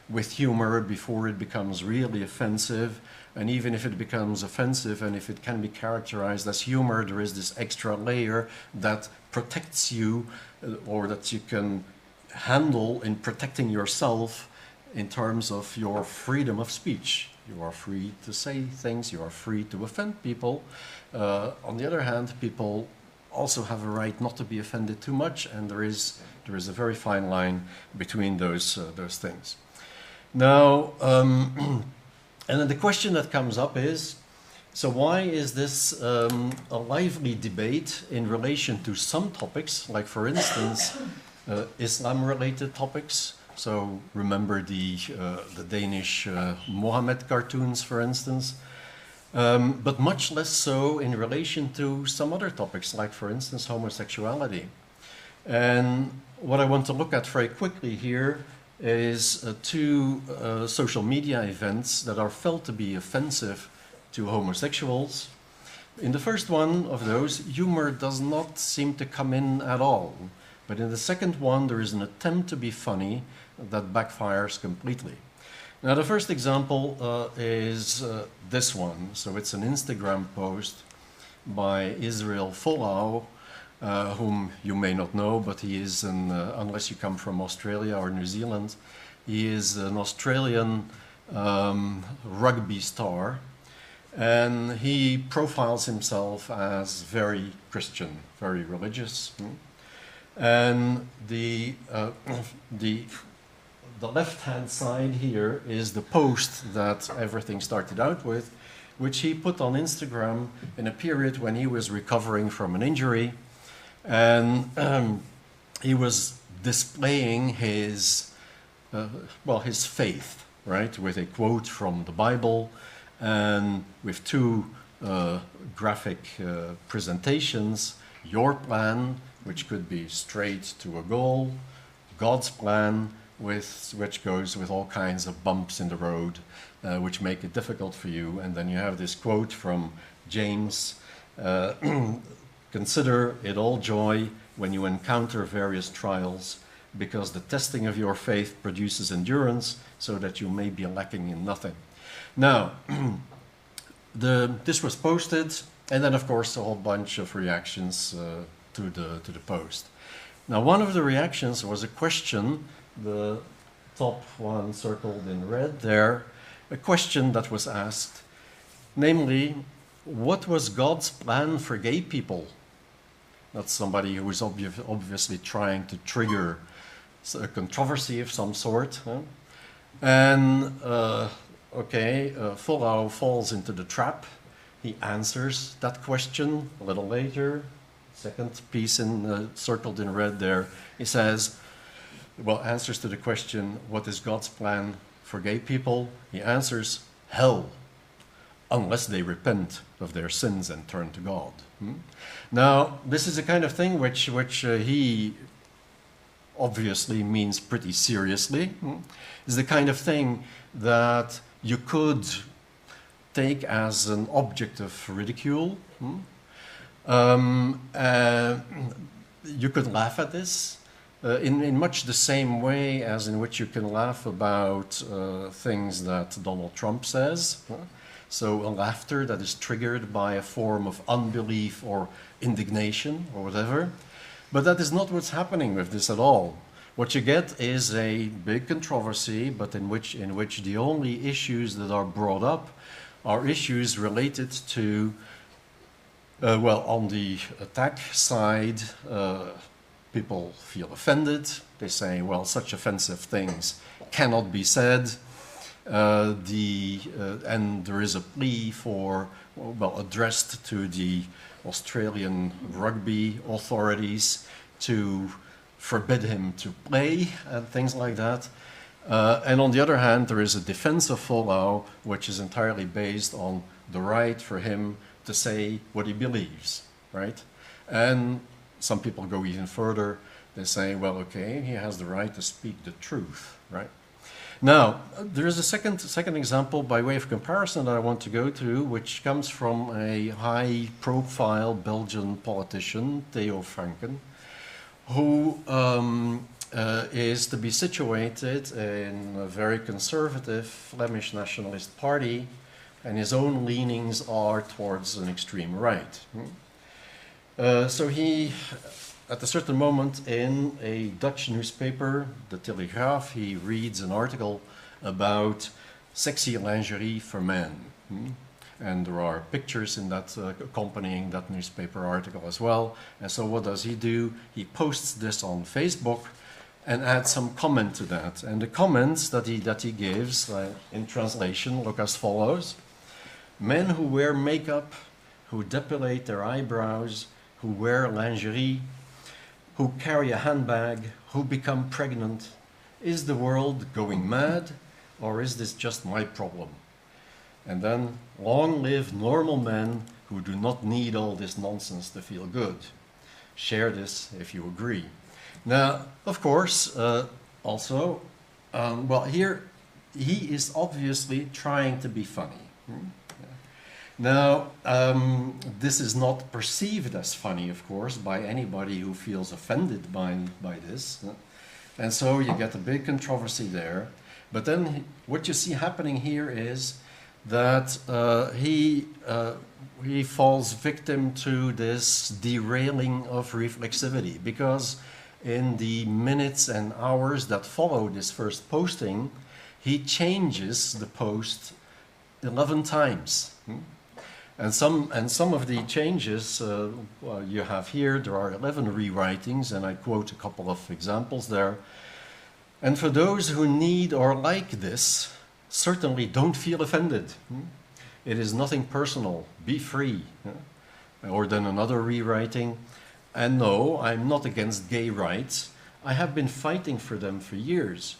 with humor before it becomes really offensive? And even if it becomes offensive and if it can be characterized as humor, there is this extra layer that protects you or that you can handle in protecting yourself in terms of your freedom of speech. You are free to say things, you are free to offend people. On the other hand, people also have a right not to be offended too much, and there is a very fine line between those things. Now, and then the question that comes up is, so why is this a lively debate in relation to some topics, like for instance, Islam-related topics? So remember the Danish Mohammed cartoons, for instance, but much less so in relation to some other topics, like for instance, homosexuality. And what I want to look at very quickly here is two social media events that are felt to be offensive to homosexuals. In the first one of those, humor does not seem to come in at all. But in the second one, there is an attempt to be funny that backfires completely. Now, the first example is this one. So it's an Instagram post by Israel Folau, whom you may not know, but he is unless you come from Australia or New Zealand, he is an Australian rugby star, and he profiles himself as very Christian, very religious. And the left-hand side here is the post that everything started out with, which he put on Instagram in a period when he was recovering from an injury. And he was displaying his faith, right, with a quote from the Bible and with two graphic presentations: your plan, which could be straight to a goal; God's plan, which goes with all kinds of bumps in the road, which make it difficult for you. And then you have this quote from James, consider it all joy when you encounter various trials, because the testing of your faith produces endurance, so that you may be lacking in nothing. Now, this was posted, and then of course a whole bunch of reactions to the post. Now, one of the reactions was a question, the top one circled in red there, a question that was asked, namely, what was God's plan for gay people? That's somebody who is obviously trying to trigger a controversy of some sort. Huh? And, Folau falls into the trap. He answers that question a little later. Second piece circled in red there. He says, well, answers to the question, what is God's plan for gay people? He answers, hell, unless they repent of their sins and turn to God. Now, this is the kind of thing which he obviously means pretty seriously. Is the kind of thing that you could take as an object of ridicule. You could laugh at this in much the same way as in which you can laugh about things that Donald Trump says. So a laughter that is triggered by a form of unbelief or indignation or whatever. But that is not what's happening with this at all. What you get is a big controversy, but in which the only issues that are brought up are issues related to, on the attack side, people feel offended. They say, well, such offensive things cannot be said. And there is a plea for, addressed to the Australian rugby authorities to forbid him to play and things like that. And on the other hand, there is a defense of Folau, which is entirely based on the right for him to say what he believes, right? And some people go even further. They say, well, okay, he has the right to speak the truth, right? Now, there is a second example by way of comparison that I want to go to, which comes from a high-profile Belgian politician, Theo Franken, who is to be situated in a very conservative Flemish nationalist party, and his own leanings are towards an extreme right. So he, at a certain moment in a Dutch newspaper, the Telegraaf, he reads an article about sexy lingerie for men. And there are pictures in that accompanying that newspaper article as well. And so what does he do? He posts this on Facebook and adds some comment to that. And the comments that he gives, in translation, look as follows. Men who wear makeup, who depilate their eyebrows, who wear lingerie, who carry a handbag, who become pregnant. Is the world going mad, or is this just my problem? And then, long live normal men who do not need all this nonsense to feel good. Share this if you agree. Now, of course, also, well, here he is obviously trying to be funny. Now, this is not perceived as funny, of course, by anybody who feels offended by this. And so you get a big controversy there. But then what you see happening here is that he falls victim to this derailing of reflexivity, because in the minutes and hours that follow this first posting, he changes the post 11 times. And some of the changes you have here, there are 11 rewritings, and I quote a couple of examples there. And for those who need or like this, certainly don't feel offended. It is nothing personal. Be free. Or then another rewriting. And no, I'm not against gay rights. I have been fighting for them for years.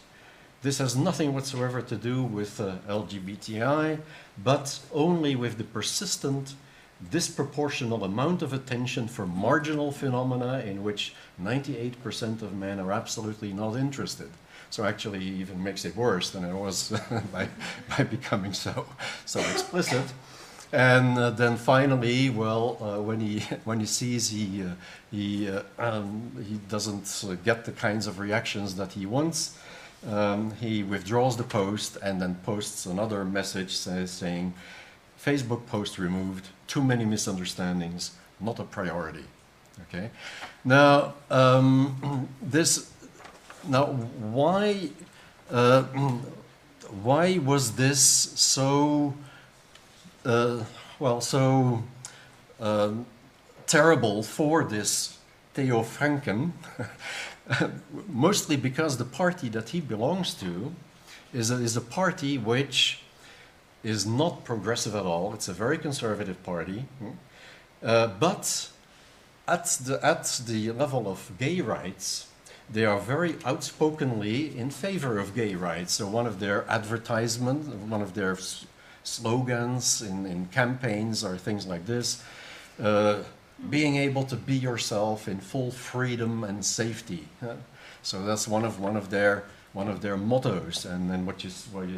This has nothing whatsoever to do with LGBTI, but only with the persistent, disproportional amount of attention for marginal phenomena in which 98% of men are absolutely not interested. So actually he even makes it worse than it was by becoming so explicit. And then finally, well, when he sees he doesn't get the kinds of reactions that he wants, he withdraws the post and then posts another message saying, Facebook post removed, too many misunderstandings, not a priority. Okay. Now, why was this so terrible for this Theo Franken? Mostly because the party that he belongs to is a party which is not progressive at all. It's a very conservative party, but at the level of gay rights, they are very outspokenly in favor of gay rights. So one of their advertisements, one of their slogans in campaigns are things like this. Being able to be yourself in full freedom and safety. So that's one of their mottos. And then what you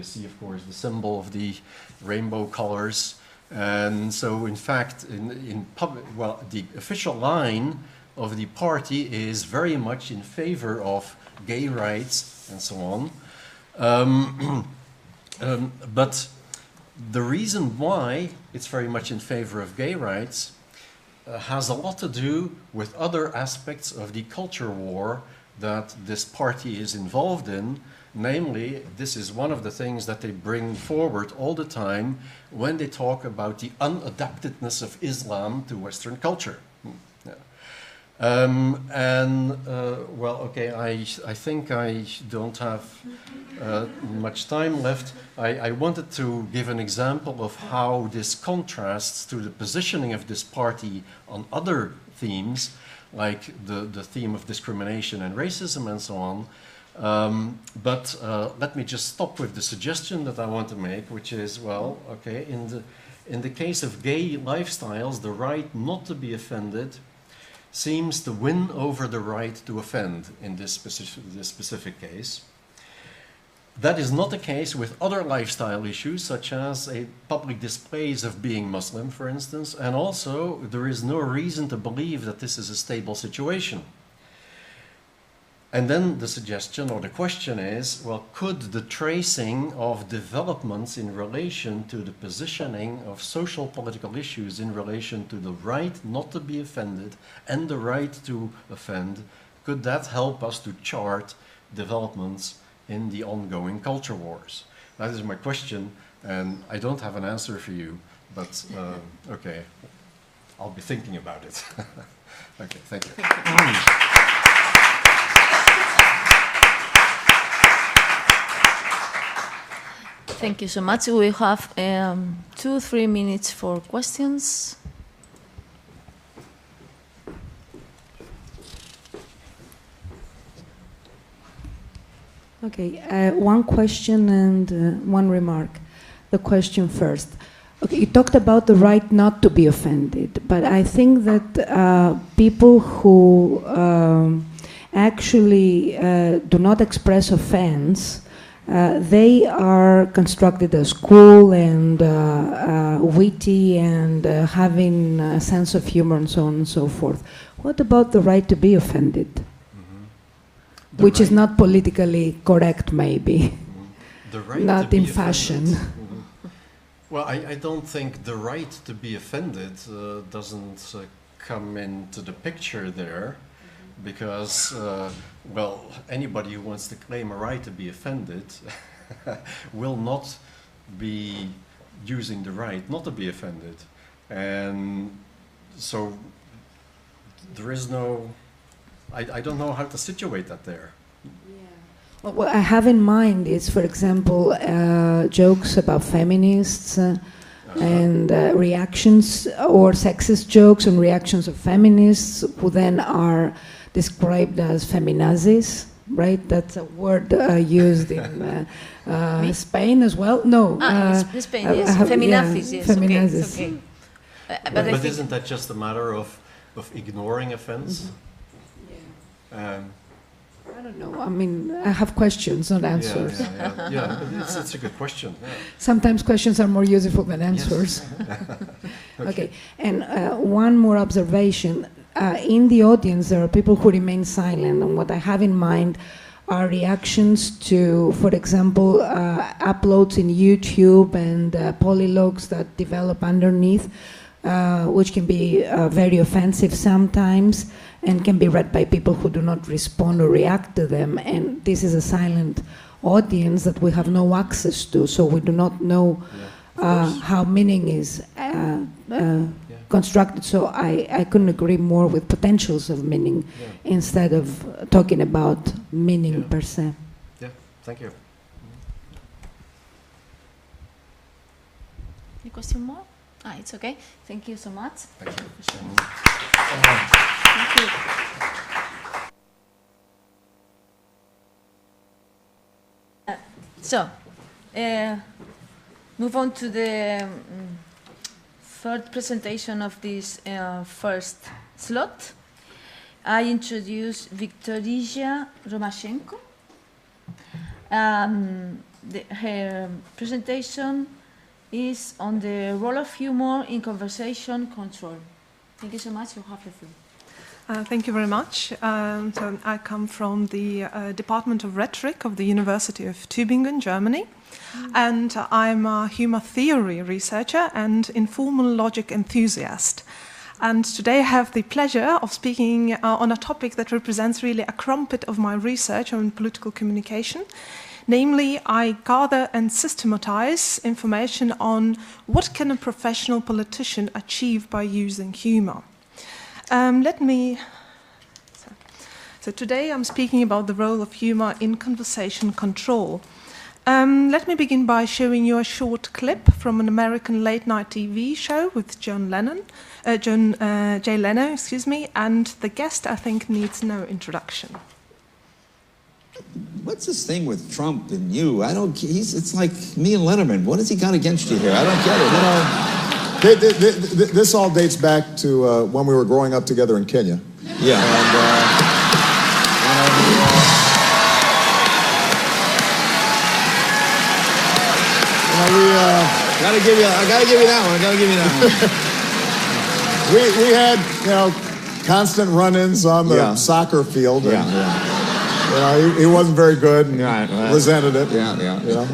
see, of course, the symbol of the rainbow colors. And so, in fact, in public, well, the official line of the party is very much in favor of gay rights and so on. But the reason why it's very much in favor of gay rights has a lot to do with other aspects of the culture war that this party is involved in. Namely, this is one of the things that they bring forward all the time when they talk about the unadaptedness of Islam to Western culture. Well, okay, I think I don't have much time left. I wanted to give an example of how this contrasts to the positioning of this party on other themes, like the theme of discrimination and racism and so on. But let me just stop with the suggestion that I want to make, which is, well, okay, in the case of gay lifestyles, the right not to be offended seems to win over the right to offend in this specific case. That is not the case with other lifestyle issues, such as a public displays of being Muslim, for instance, and also there is no reason to believe that this is a stable situation. And then the suggestion or the question is, well, could the tracing of developments in relation to the positioning of social political issues in relation to the right not to be offended and the right to offend, could that help us to chart developments in the ongoing culture wars? That is my question, and I don't have an answer for you, but okay, I'll be thinking about it. Okay, thank you. Thank you so much. We have 2-3 minutes for questions. Okay, one question and one remark. The question first. Okay, you talked about the right not to be offended, but I think that people who actually do not express offense, they are constructed as cool and witty and having a sense of humor and so on and so forth. What about the right to be offended? Mm-hmm. Which is not politically correct, maybe. The right not to in be fashion. Mm-hmm. Well, I don't think the right to be offended doesn't come into the picture there, because well, anybody who wants to claim a right to be offended will not be using the right not to be offended. And so there is no, I don't know how to situate that there. Yeah. What I have in mind is, for example, jokes about feminists and reactions, or sexist jokes and reactions of feminists who then are described as feminazis, right? That's a word used in Spain as well. No. In Spain, yes. Feminazis, yes. Feminazis. Okay. But isn't that just a matter of ignoring offense? Yeah. I don't know. I mean, I have questions, not answers. Yeah, it's a good question. Yeah. Sometimes questions are more useful than answers. Yes. Okay. And one more observation. In the audience, there are people who remain silent, and what I have in mind are reactions to, for example, uploads in YouTube and polylogs that develop underneath, which can be very offensive sometimes and can be read by people who do not respond or react to them. And this is a silent audience that we have no access to, so we do not know how meaning is constructed. So I couldn't agree more with potentials of meaning instead of talking about meaning per se. Yeah, thank you. Any question more? It's okay. Thank you so much. Thank you. Thank you. So, move on to the third presentation of this first slot. I introduce Viktoria Romashenko. Her presentation is on the role of humor in conversation control. Thank you so much. You have the floor. Thank you very much. So I come from the Department of Rhetoric of the University of Tübingen, Germany. And I'm a humor theory researcher and informal logic enthusiast. And today I have the pleasure of speaking on a topic that represents really a crumpet of my research on political communication. Namely, I gather and systematize information on what can a professional politician achieve by using humor. So today I'm speaking about the role of humor in conversation control. Let me begin by showing you a short clip from an American late-night TV show with Jay Leno, and the guest, I think, needs no introduction. What's this thing with Trump and you? It's like me and Letterman. What has he got against you here? I don't get it. This all dates back to when we were growing up together in Kenya. Yeah. I gotta give you that one. We had, constant run-ins on the soccer field. And, he wasn't very good and resented it. Yeah.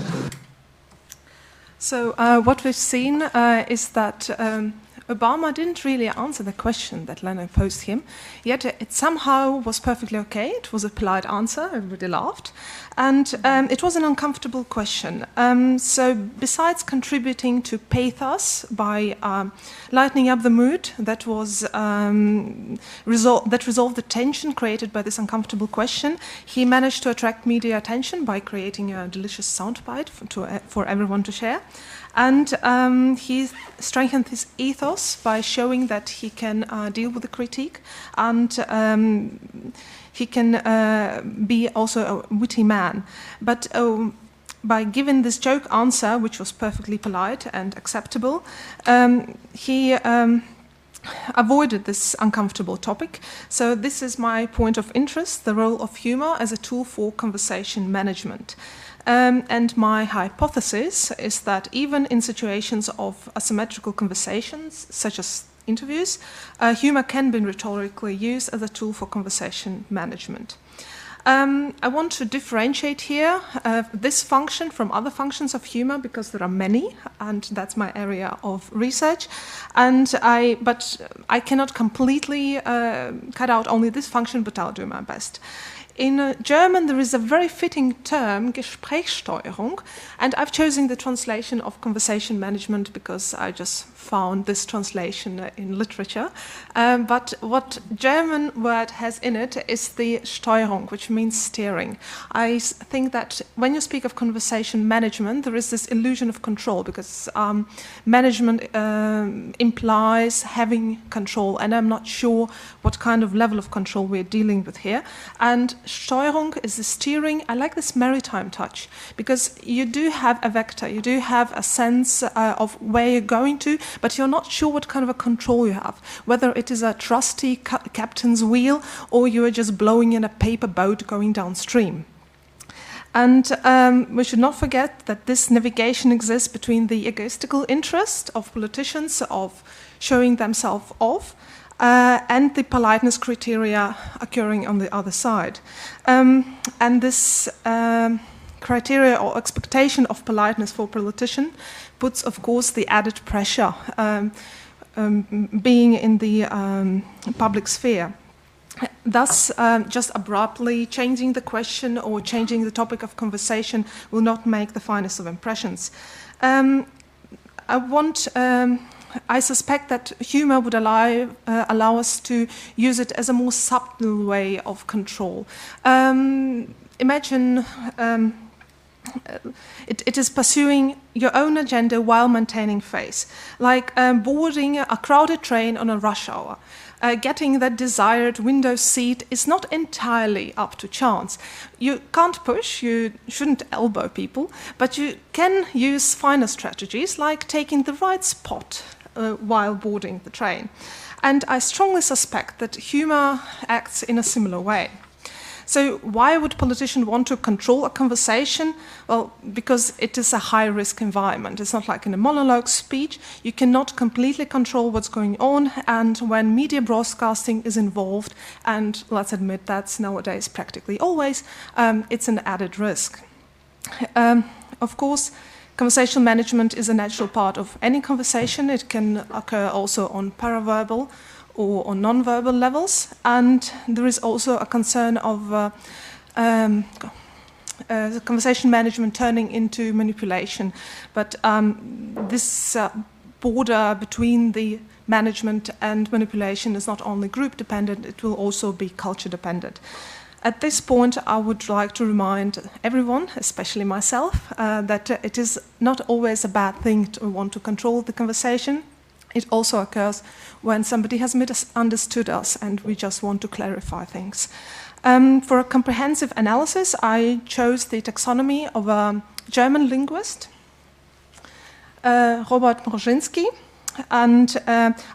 So what we've seen is that Obama didn't really answer the question that Lennon posed him, yet it somehow was perfectly okay. It was a polite answer, everybody laughed, and it was an uncomfortable question. So besides contributing to pathos by lightening up the mood that was resolved the tension created by this uncomfortable question, he managed to attract media attention by creating a delicious soundbite for everyone to share. And he strengthened his ethos by showing that he can deal with the critique, and he can be also a witty man. But by giving this joke answer, which was perfectly polite and acceptable, he avoided this uncomfortable topic. So this is my point of interest, the role of humor as a tool for conversation management. And my hypothesis is that even in situations of asymmetrical conversations, such as interviews, humor can be rhetorically used as a tool for conversation management. I want to differentiate here this function from other functions of humor, because there are many, and that's my area of research. But I cannot completely cut out only this function, but I'll do my best. In German, there is a very fitting term, Gesprächssteuerung, and I've chosen the translation of conversation management because I just found this translation in literature. But what German word has in it is the Steuerung, which means steering. I think that when you speak of conversation management, there is this illusion of control, because management implies having control, and I'm not sure what kind of level of control we're dealing with here. And Steuerung is the steering. I like this maritime touch, because you do have a vector, you do have a sense of where you're going to, but you're not sure what kind of a control you have, whether it is a trusty captain's wheel or you are just blowing in a paper boat going downstream. And we should not forget that this navigation exists between the egoistical interest of politicians of showing themselves off and the politeness criteria occurring on the other side. And this criteria or expectation of politeness for politician puts, of course, the added pressure being in the public sphere. Thus, just abruptly changing the question or changing the topic of conversation will not make the finest of impressions. I suspect that humor would allow us to use it as a more subtle way of control. Imagine it is pursuing your own agenda while maintaining face, like boarding a crowded train on a rush hour. Getting that desired window seat is not entirely up to chance. You can't push, you shouldn't elbow people, but you can use finer strategies like taking the right spot while boarding the train. And I strongly suspect that humor acts in a similar way. So why would politicians want to control a conversation? Well, because it is a high-risk environment. It's not like in a monologue speech. You cannot completely control what's going on, and when media broadcasting is involved, and let's admit that's nowadays practically always, it's an added risk. Of course, conversational management is a natural part of any conversation. It can occur also on paraverbal or on non-verbal levels, and there is also a concern of conversation management turning into manipulation. But this border between the management and manipulation is not only group-dependent, it will also be culture-dependent. At this point, I would like to remind everyone, especially myself, that it is not always a bad thing to want to control the conversation. It also occurs when somebody has misunderstood us and we just want to clarify things. For a comprehensive analysis, I chose the taxonomy of a German linguist, Robert Mrozinski, And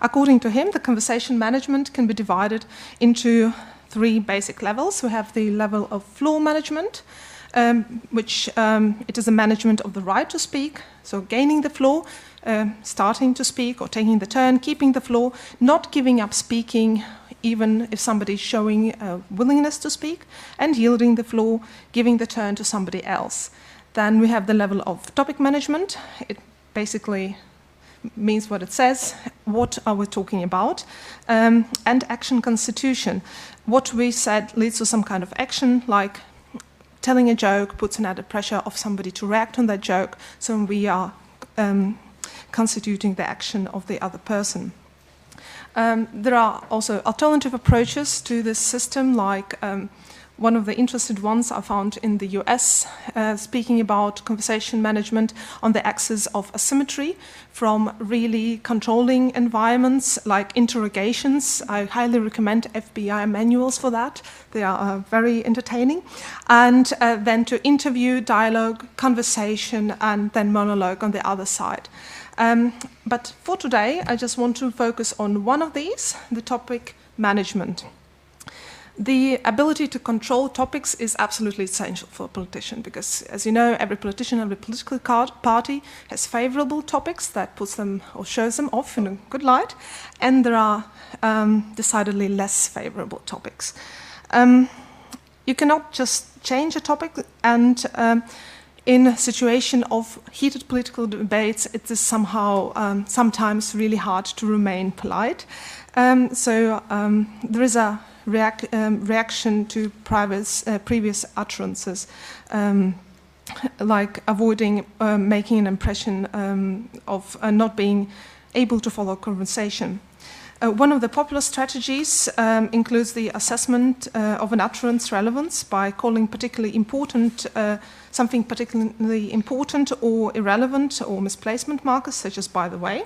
according to him, the conversation management can be divided into 3 basic levels. We have the level of floor management, which it is a management of the right to speak, so gaining the floor, starting to speak or taking the turn, keeping the floor, not giving up speaking even if somebody is showing a willingness to speak, and yielding the floor, giving the turn to somebody else. Then we have the level of topic management. It basically means what it says, what are we talking about, and action constitution. What we said leads to some kind of action, like telling a joke puts an added pressure of somebody to react on that joke, so we are constituting the action of the other person. There are also alternative approaches to this system, like one of the interested ones I found in the US, speaking about conversation management on the axis of asymmetry from really controlling environments like interrogations. I highly recommend FBI manuals for that. They are very entertaining. And then to interview, dialogue, conversation, and then monologue on the other side. But for today, I just want to focus on one of these, the topic management. The ability to control topics is absolutely essential for a politician because, as you know, every politician, every political party has favorable topics that puts them or shows them off in a good light, and there are decidedly less favorable topics. You cannot just change a topic, and in a situation of heated political debates, it is somehow sometimes really hard to remain polite. So there is a reaction to previous utterances, like avoiding making an impression of not being able to follow conversation. One of the popular strategies includes the assessment of an utterance relevance by calling particularly important something particularly important or irrelevant or misplacement markers, such as by the way.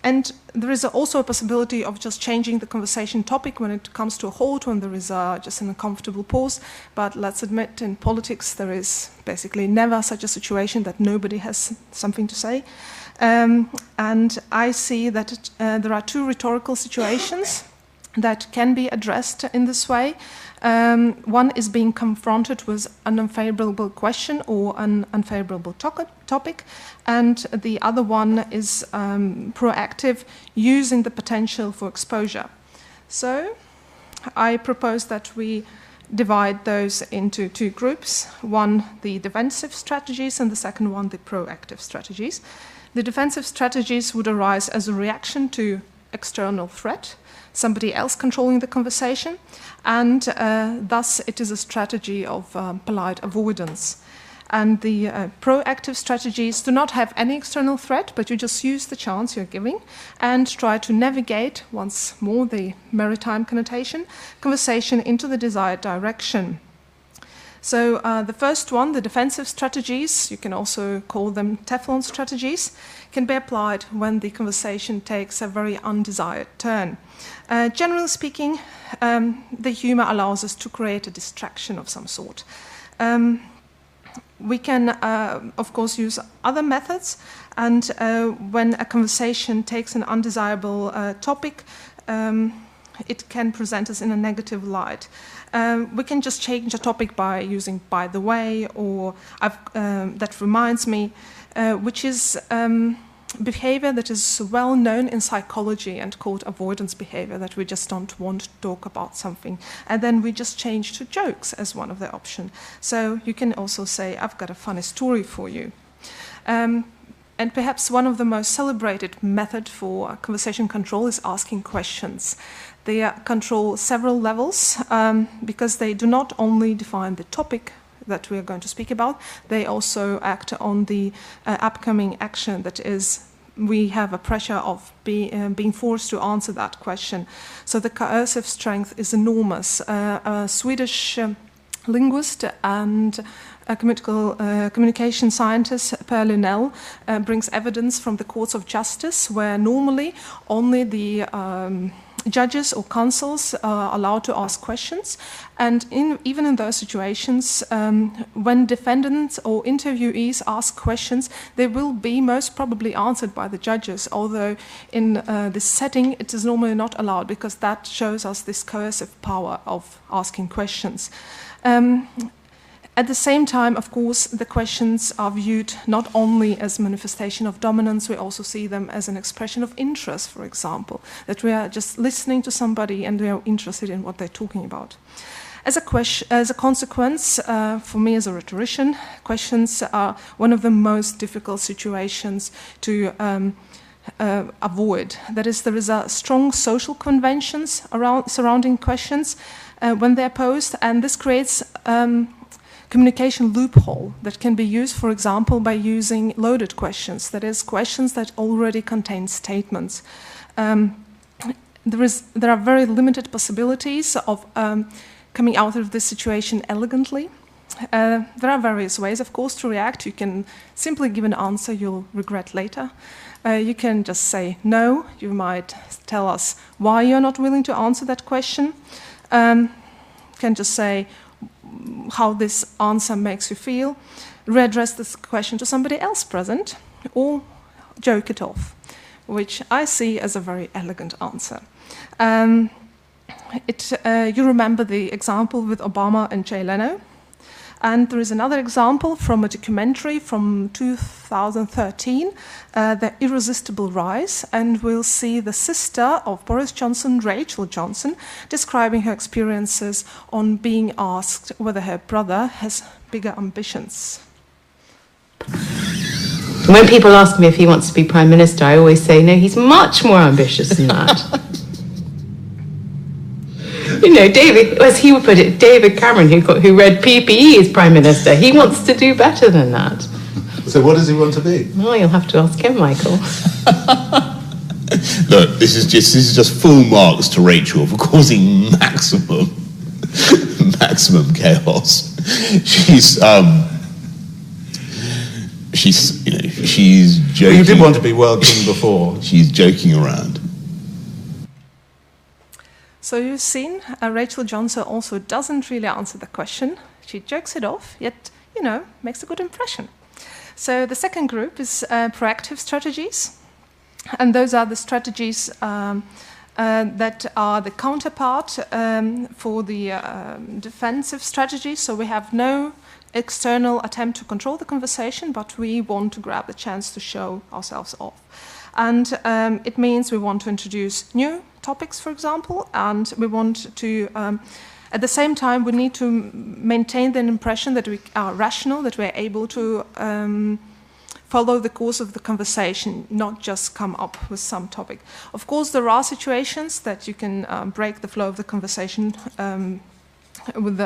And there is also a possibility of just changing the conversation topic when it comes to a halt, when there is just an uncomfortable pause. But let's admit, in politics, there is basically never such a situation that nobody has something to say. And I see that there are 2 rhetorical situations that can be addressed in this way. One is being confronted with an unfavorable question or an unfavorable topic, and the other one is proactive, using the potential for exposure. So I propose that we divide those into 2 groups, one the defensive strategies and the second one the proactive strategies. The defensive strategies would arise as a reaction to external threat, somebody else controlling the conversation, and thus it is a strategy of polite avoidance. And the proactive strategies do not have any external threat, but you just use the chance you're giving and try to navigate, once more the maritime connotation, conversation into the desired direction. So the first one, the defensive strategies, you can also call them Teflon strategies, can be applied when the conversation takes a very undesired turn. Generally speaking, the humor allows us to create a distraction of some sort. We can, of course, use other methods, and when a conversation takes an undesirable topic, it can present us in a negative light. We can just change a topic by using "by the way" or "that reminds me," which is behavior that is well known in psychology and called avoidance behavior, that we just don't want to talk about something. And then we just change to jokes as one of the options. So you can also say, "I've got a funny story for you." And perhaps one of the most celebrated methods for conversation control is asking questions. They control several levels because they do not only define the topic that we are going to speak about, they also act on the upcoming action, that is, we have a pressure of being forced to answer that question. So the coercive strength is enormous. A Swedish linguist and a communication scientist, Per Lynell, brings evidence from the courts of justice, where normally only the judges or consuls are allowed to ask questions, and even in those situations, when defendants or interviewees ask questions, they will be most probably answered by the judges, although in this setting it is normally not allowed, because that shows us this coercive power of asking questions. At the same time, of course, the questions are viewed not only as manifestation of dominance, we also see them as an expression of interest, for example, that we are just listening to somebody and we are interested in what they're talking about. As a consequence, for me as a rhetorician, questions are one of the most difficult situations to avoid. That is, there is a strong social conventions surrounding questions when they're posed, and this creates communication loophole that can be used, for example, by using loaded questions, that is, questions that already contain statements. There are very limited possibilities of coming out of this situation elegantly. There are various ways, of course, to react. You can simply give an answer you'll regret later. You can just say no. You might tell us why you're not willing to answer that question. You can just say how this answer makes you feel, readdress this question to somebody else present, or joke it off, which I see as a very elegant answer. You remember the example with Obama and Jay Leno, and there is another example from a documentary from 2013, The Irresistible Rise, and we'll see the sister of Boris Johnson, Rachel Johnson, describing her experiences on being asked whether her brother has bigger ambitions. When people ask me if he wants to be Prime Minister, I always say, no, he's much more ambitious than that. You know, David, as he would put it, David Cameron, who read PPE as Prime Minister, he wants to do better than that. So what does he want to be? Well, you'll have to ask him, Michael. Look, this is just full marks to Rachel for causing maximum chaos. She's joking. Well, you did want to be world king before. She's joking around. So you've seen Rachel Johnson also doesn't really answer the question. She jokes it off, yet, makes a good impression. So the second group is proactive strategies. And those are the strategies that are the counterpart for the defensive strategies. So we have no external attempt to control the conversation, but we want to grab the chance to show ourselves off. And it means we want to introduce new topics, for example, and we want to, at the same time, we need to maintain the impression that we are rational, that we're able to follow the course of the conversation, not just come up with some topic. Of course, there are situations that you can break the flow of the conversation with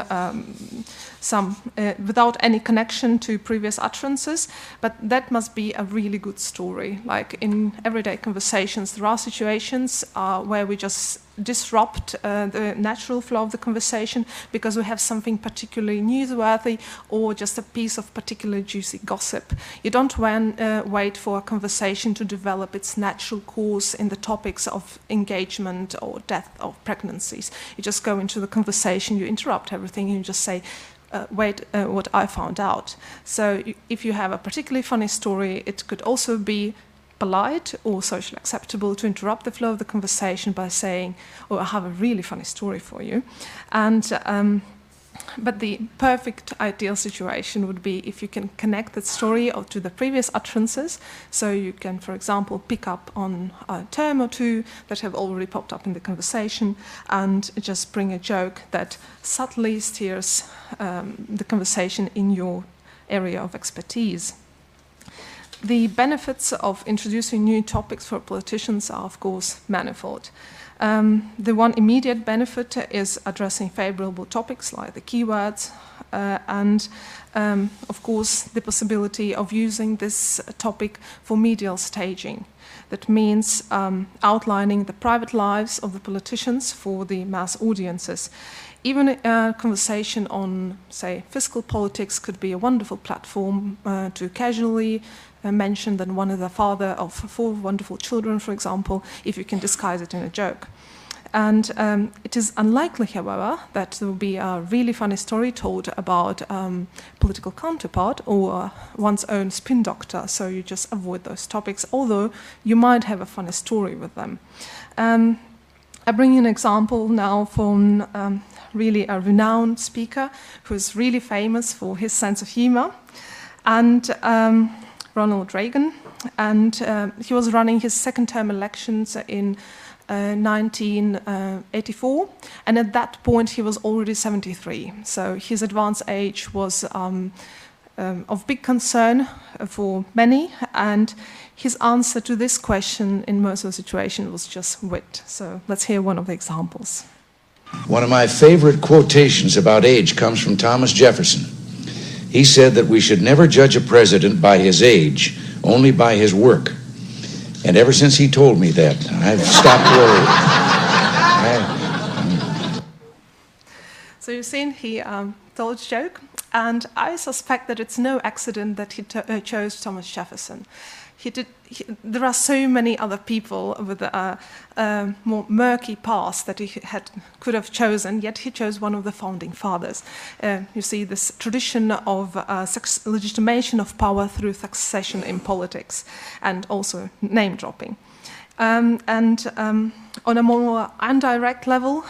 without any connection to previous utterances, but that must be a really good story. Like in everyday conversations, there are situations where we just disrupt the natural flow of the conversation because we have something particularly newsworthy or just a piece of particularly juicy gossip. You don't wait for a conversation to develop its natural course in the topics of engagement or death or pregnancies. You just go into the conversation, you interrupt everything, and you just say, wait, what I found out. So if you have a particularly funny story, it could also be polite or socially acceptable to interrupt the flow of the conversation by saying, oh, I have a really funny story for you. And but the perfect ideal situation would be if you can connect that story to the previous utterances. So you can, for example, pick up on a term or two that have already popped up in the conversation and just bring a joke that subtly steers the conversation in your area of expertise. The benefits of introducing new topics for politicians are, of course, manifold. The one immediate benefit is addressing favorable topics like the keywords and, of course, the possibility of using this topic for medial staging. That means outlining the private lives of the politicians for the mass audiences. Even a conversation on, say, fiscal politics could be a wonderful platform to casually mention that one is the father of 4 wonderful children, for example, if you can disguise it in a joke. And it is unlikely, however, that there will be a really funny story told about political counterpart or one's own spin doctor, so you just avoid those topics, although you might have a funny story with them. I bring you an example now from really a renowned speaker who is really famous for his sense of humor, and Ronald Reagan. And he was running his second-term elections in 1984, and at that point he was already 73. So his advanced age was of big concern for many, and his answer to this question in most of the situation was just wit. So let's hear one of the examples. One of my favorite quotations about age comes from Thomas Jefferson. He said that we should never judge a president by his age, only by his work. And ever since he told me that, I've stopped worrying. So you've seen he told a joke, and I suspect that it's no accident that he chose Thomas Jefferson. There are so many other people with a more murky past that he could have chosen, yet he chose one of the founding fathers. You see this tradition of legitimation of power through succession in politics, and also name dropping. On a more indirect level,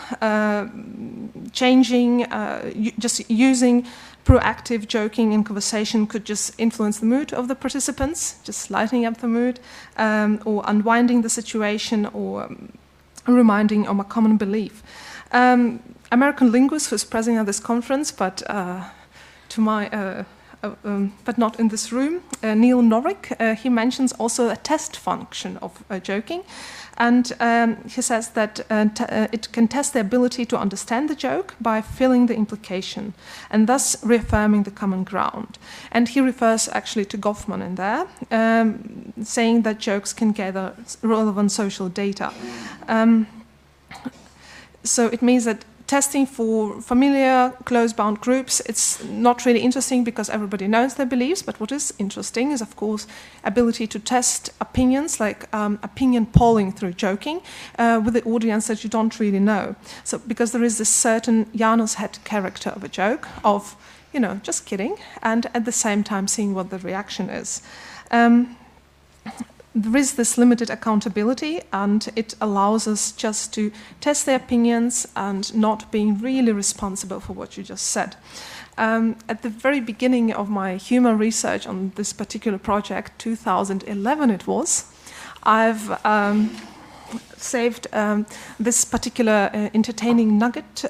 just using proactive joking in conversation could just influence the mood of the participants, just lightening up the mood, or unwinding the situation, or reminding of a common belief. American linguist who's present at this conference, but but not in this room, Neil Norrick, he mentions also a test function of joking. And he says that it can test the ability to understand the joke by filling the implication and thus reaffirming the common ground. And he refers actually to Goffman in there, saying that jokes can gather relevant social data. So it means that testing for familiar, close-bound groups, it's not really interesting because everybody knows their beliefs, but what is interesting is, of course, ability to test opinions, like opinion polling through joking, with the audience that you don't really know. So, because there is this certain Janus head character of a joke, of, you know, just kidding, and at the same time seeing what the reaction is. There is this limited accountability, and it allows us just to test the opinions and not being really responsible for what you just said. At the very beginning of my humor research on this particular project, 2011 it was, I've saved this particular entertaining nugget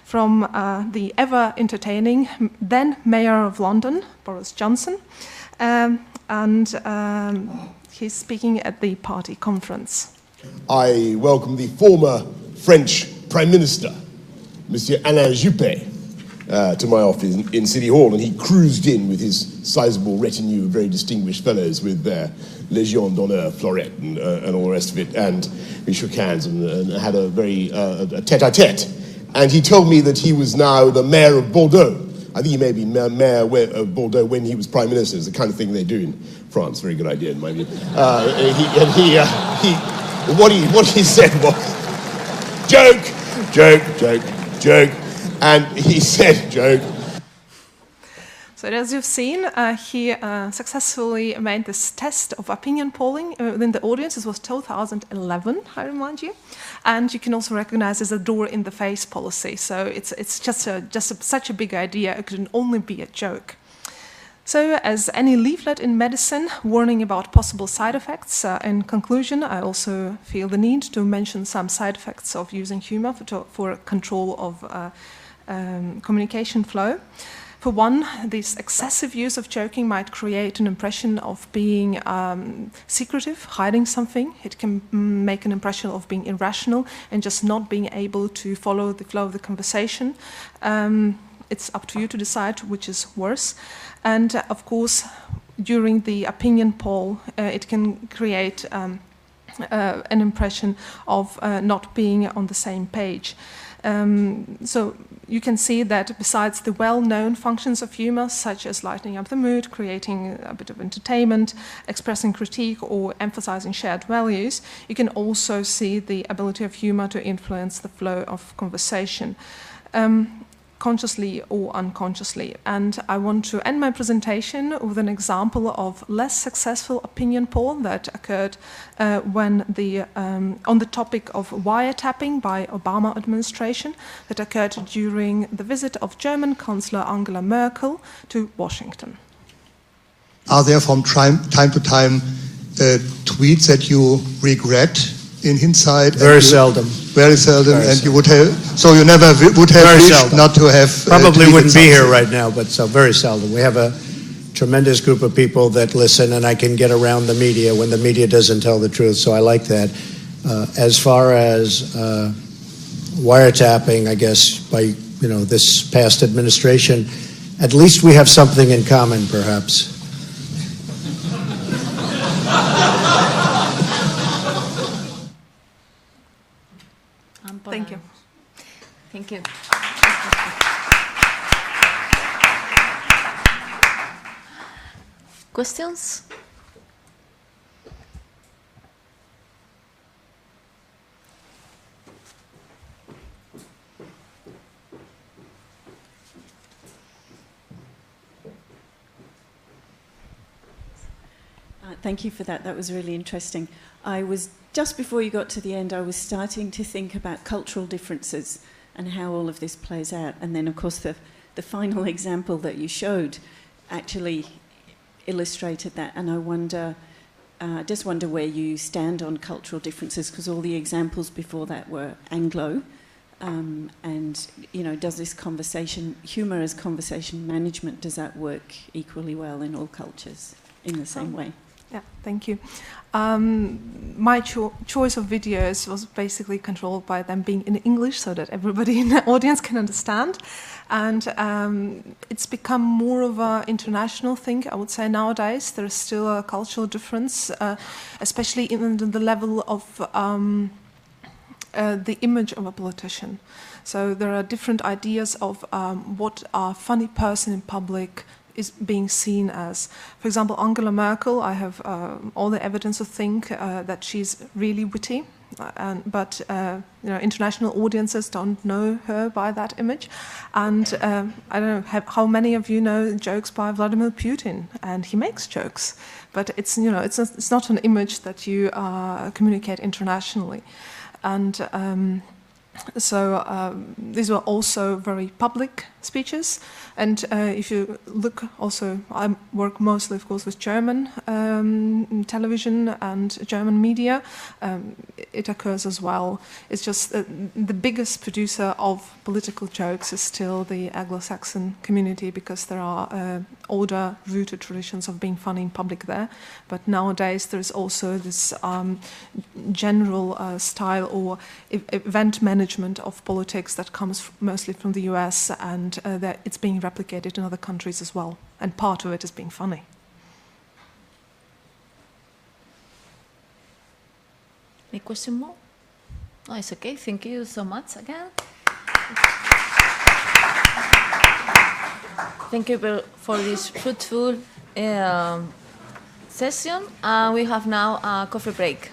from the ever entertaining then Mayor of London, Boris Johnson, he's speaking at the party conference. I welcome the former French Prime Minister, Monsieur Alain Juppé, to my office in City Hall, and he cruised in with his sizable retinue of very distinguished fellows with their Légion d'honneur, Florette, and all the rest of it, and we shook hands and had a very tête-à-tête. And he told me that he was now the mayor of Bordeaux. I think he may be mayor of Bordeaux when he was Prime Minister. It's the kind of thing they do in France. Very good idea, in my view. What he said was, joke, joke, joke, joke. And he said, joke. So as you've seen, he successfully made this test of opinion polling within the audience. This was 2011, I remind you. And you can also recognize as a door-in-the-face policy. So it's just such a big idea, it can only be a joke. So as any leaflet in medicine warning about possible side effects, in conclusion, I also feel the need to mention some side effects of using humor for control of communication flow. For one, this excessive use of joking might create an impression of being secretive, hiding something. It can make an impression of being irrational and just not being able to follow the flow of the conversation. It's up to you to decide which is worse. And of course, during the opinion poll, it can create an impression of not being on the same page. So you can see that besides the well-known functions of humor, such as lightening up the mood, creating a bit of entertainment, expressing critique, or emphasizing shared values, you can also see the ability of humor to influence the flow of conversation, consciously or unconsciously. And I want to end my presentation with an example of less successful opinion poll that occurred when on the topic of wiretapping by Obama administration, that occurred during the visit of German Chancellor Angela Merkel to Washington. Are there from time to time tweets that you regret in hindsight? Very seldom. Very seldom, Very and seldom. you would have, so you never would have Very wished seldom. not to have. Probably wouldn't be something. here right now, but so very seldom. We have a tremendous group of people that listen, and I can get around the media when the media doesn't tell the truth, so I like that. As far as wiretapping, I guess, by this past administration, at least we have something in common, perhaps. Thank you. Thank you. Questions? Thank you for that. That was really interesting. I was, just before you got to the end, I was starting to think about cultural differences and how all of this plays out. And then, of course, the final example that you showed actually illustrated that. And I wonder, just wonder where you stand on cultural differences, because all the examples before that were Anglo. And, does this conversation, humour as conversation management, does that work equally well in all cultures in the same way? Yeah, thank you. My choice of videos was basically controlled by them being in English so that everybody in the audience can understand. And it's become more of an international thing, I would say, nowadays. There is still a cultural difference, especially in the level of the image of a politician. So there are different ideas of what a funny person in public is being seen as. For example, Angela Merkel, I have all the evidence to think that she's really witty, but international audiences don't know her by that image. And I don't know how many of you know jokes by Vladimir Putin, and he makes jokes, but it's not an image that you communicate internationally. And so these were also very public speeches. And if you look also, I work mostly, of course, with German television and German media. It occurs as well. It's just the biggest producer of political jokes is still the Anglo-Saxon community, because there are older rooted traditions of being funny in public there. But nowadays there is also this general style or event management of politics that comes mostly from the US, and that it's being replicated in other countries as well, and part of it is being funny. Any question more? No, it's okay. Thank you so much again. Thank you for this fruitful session. We have now a coffee break.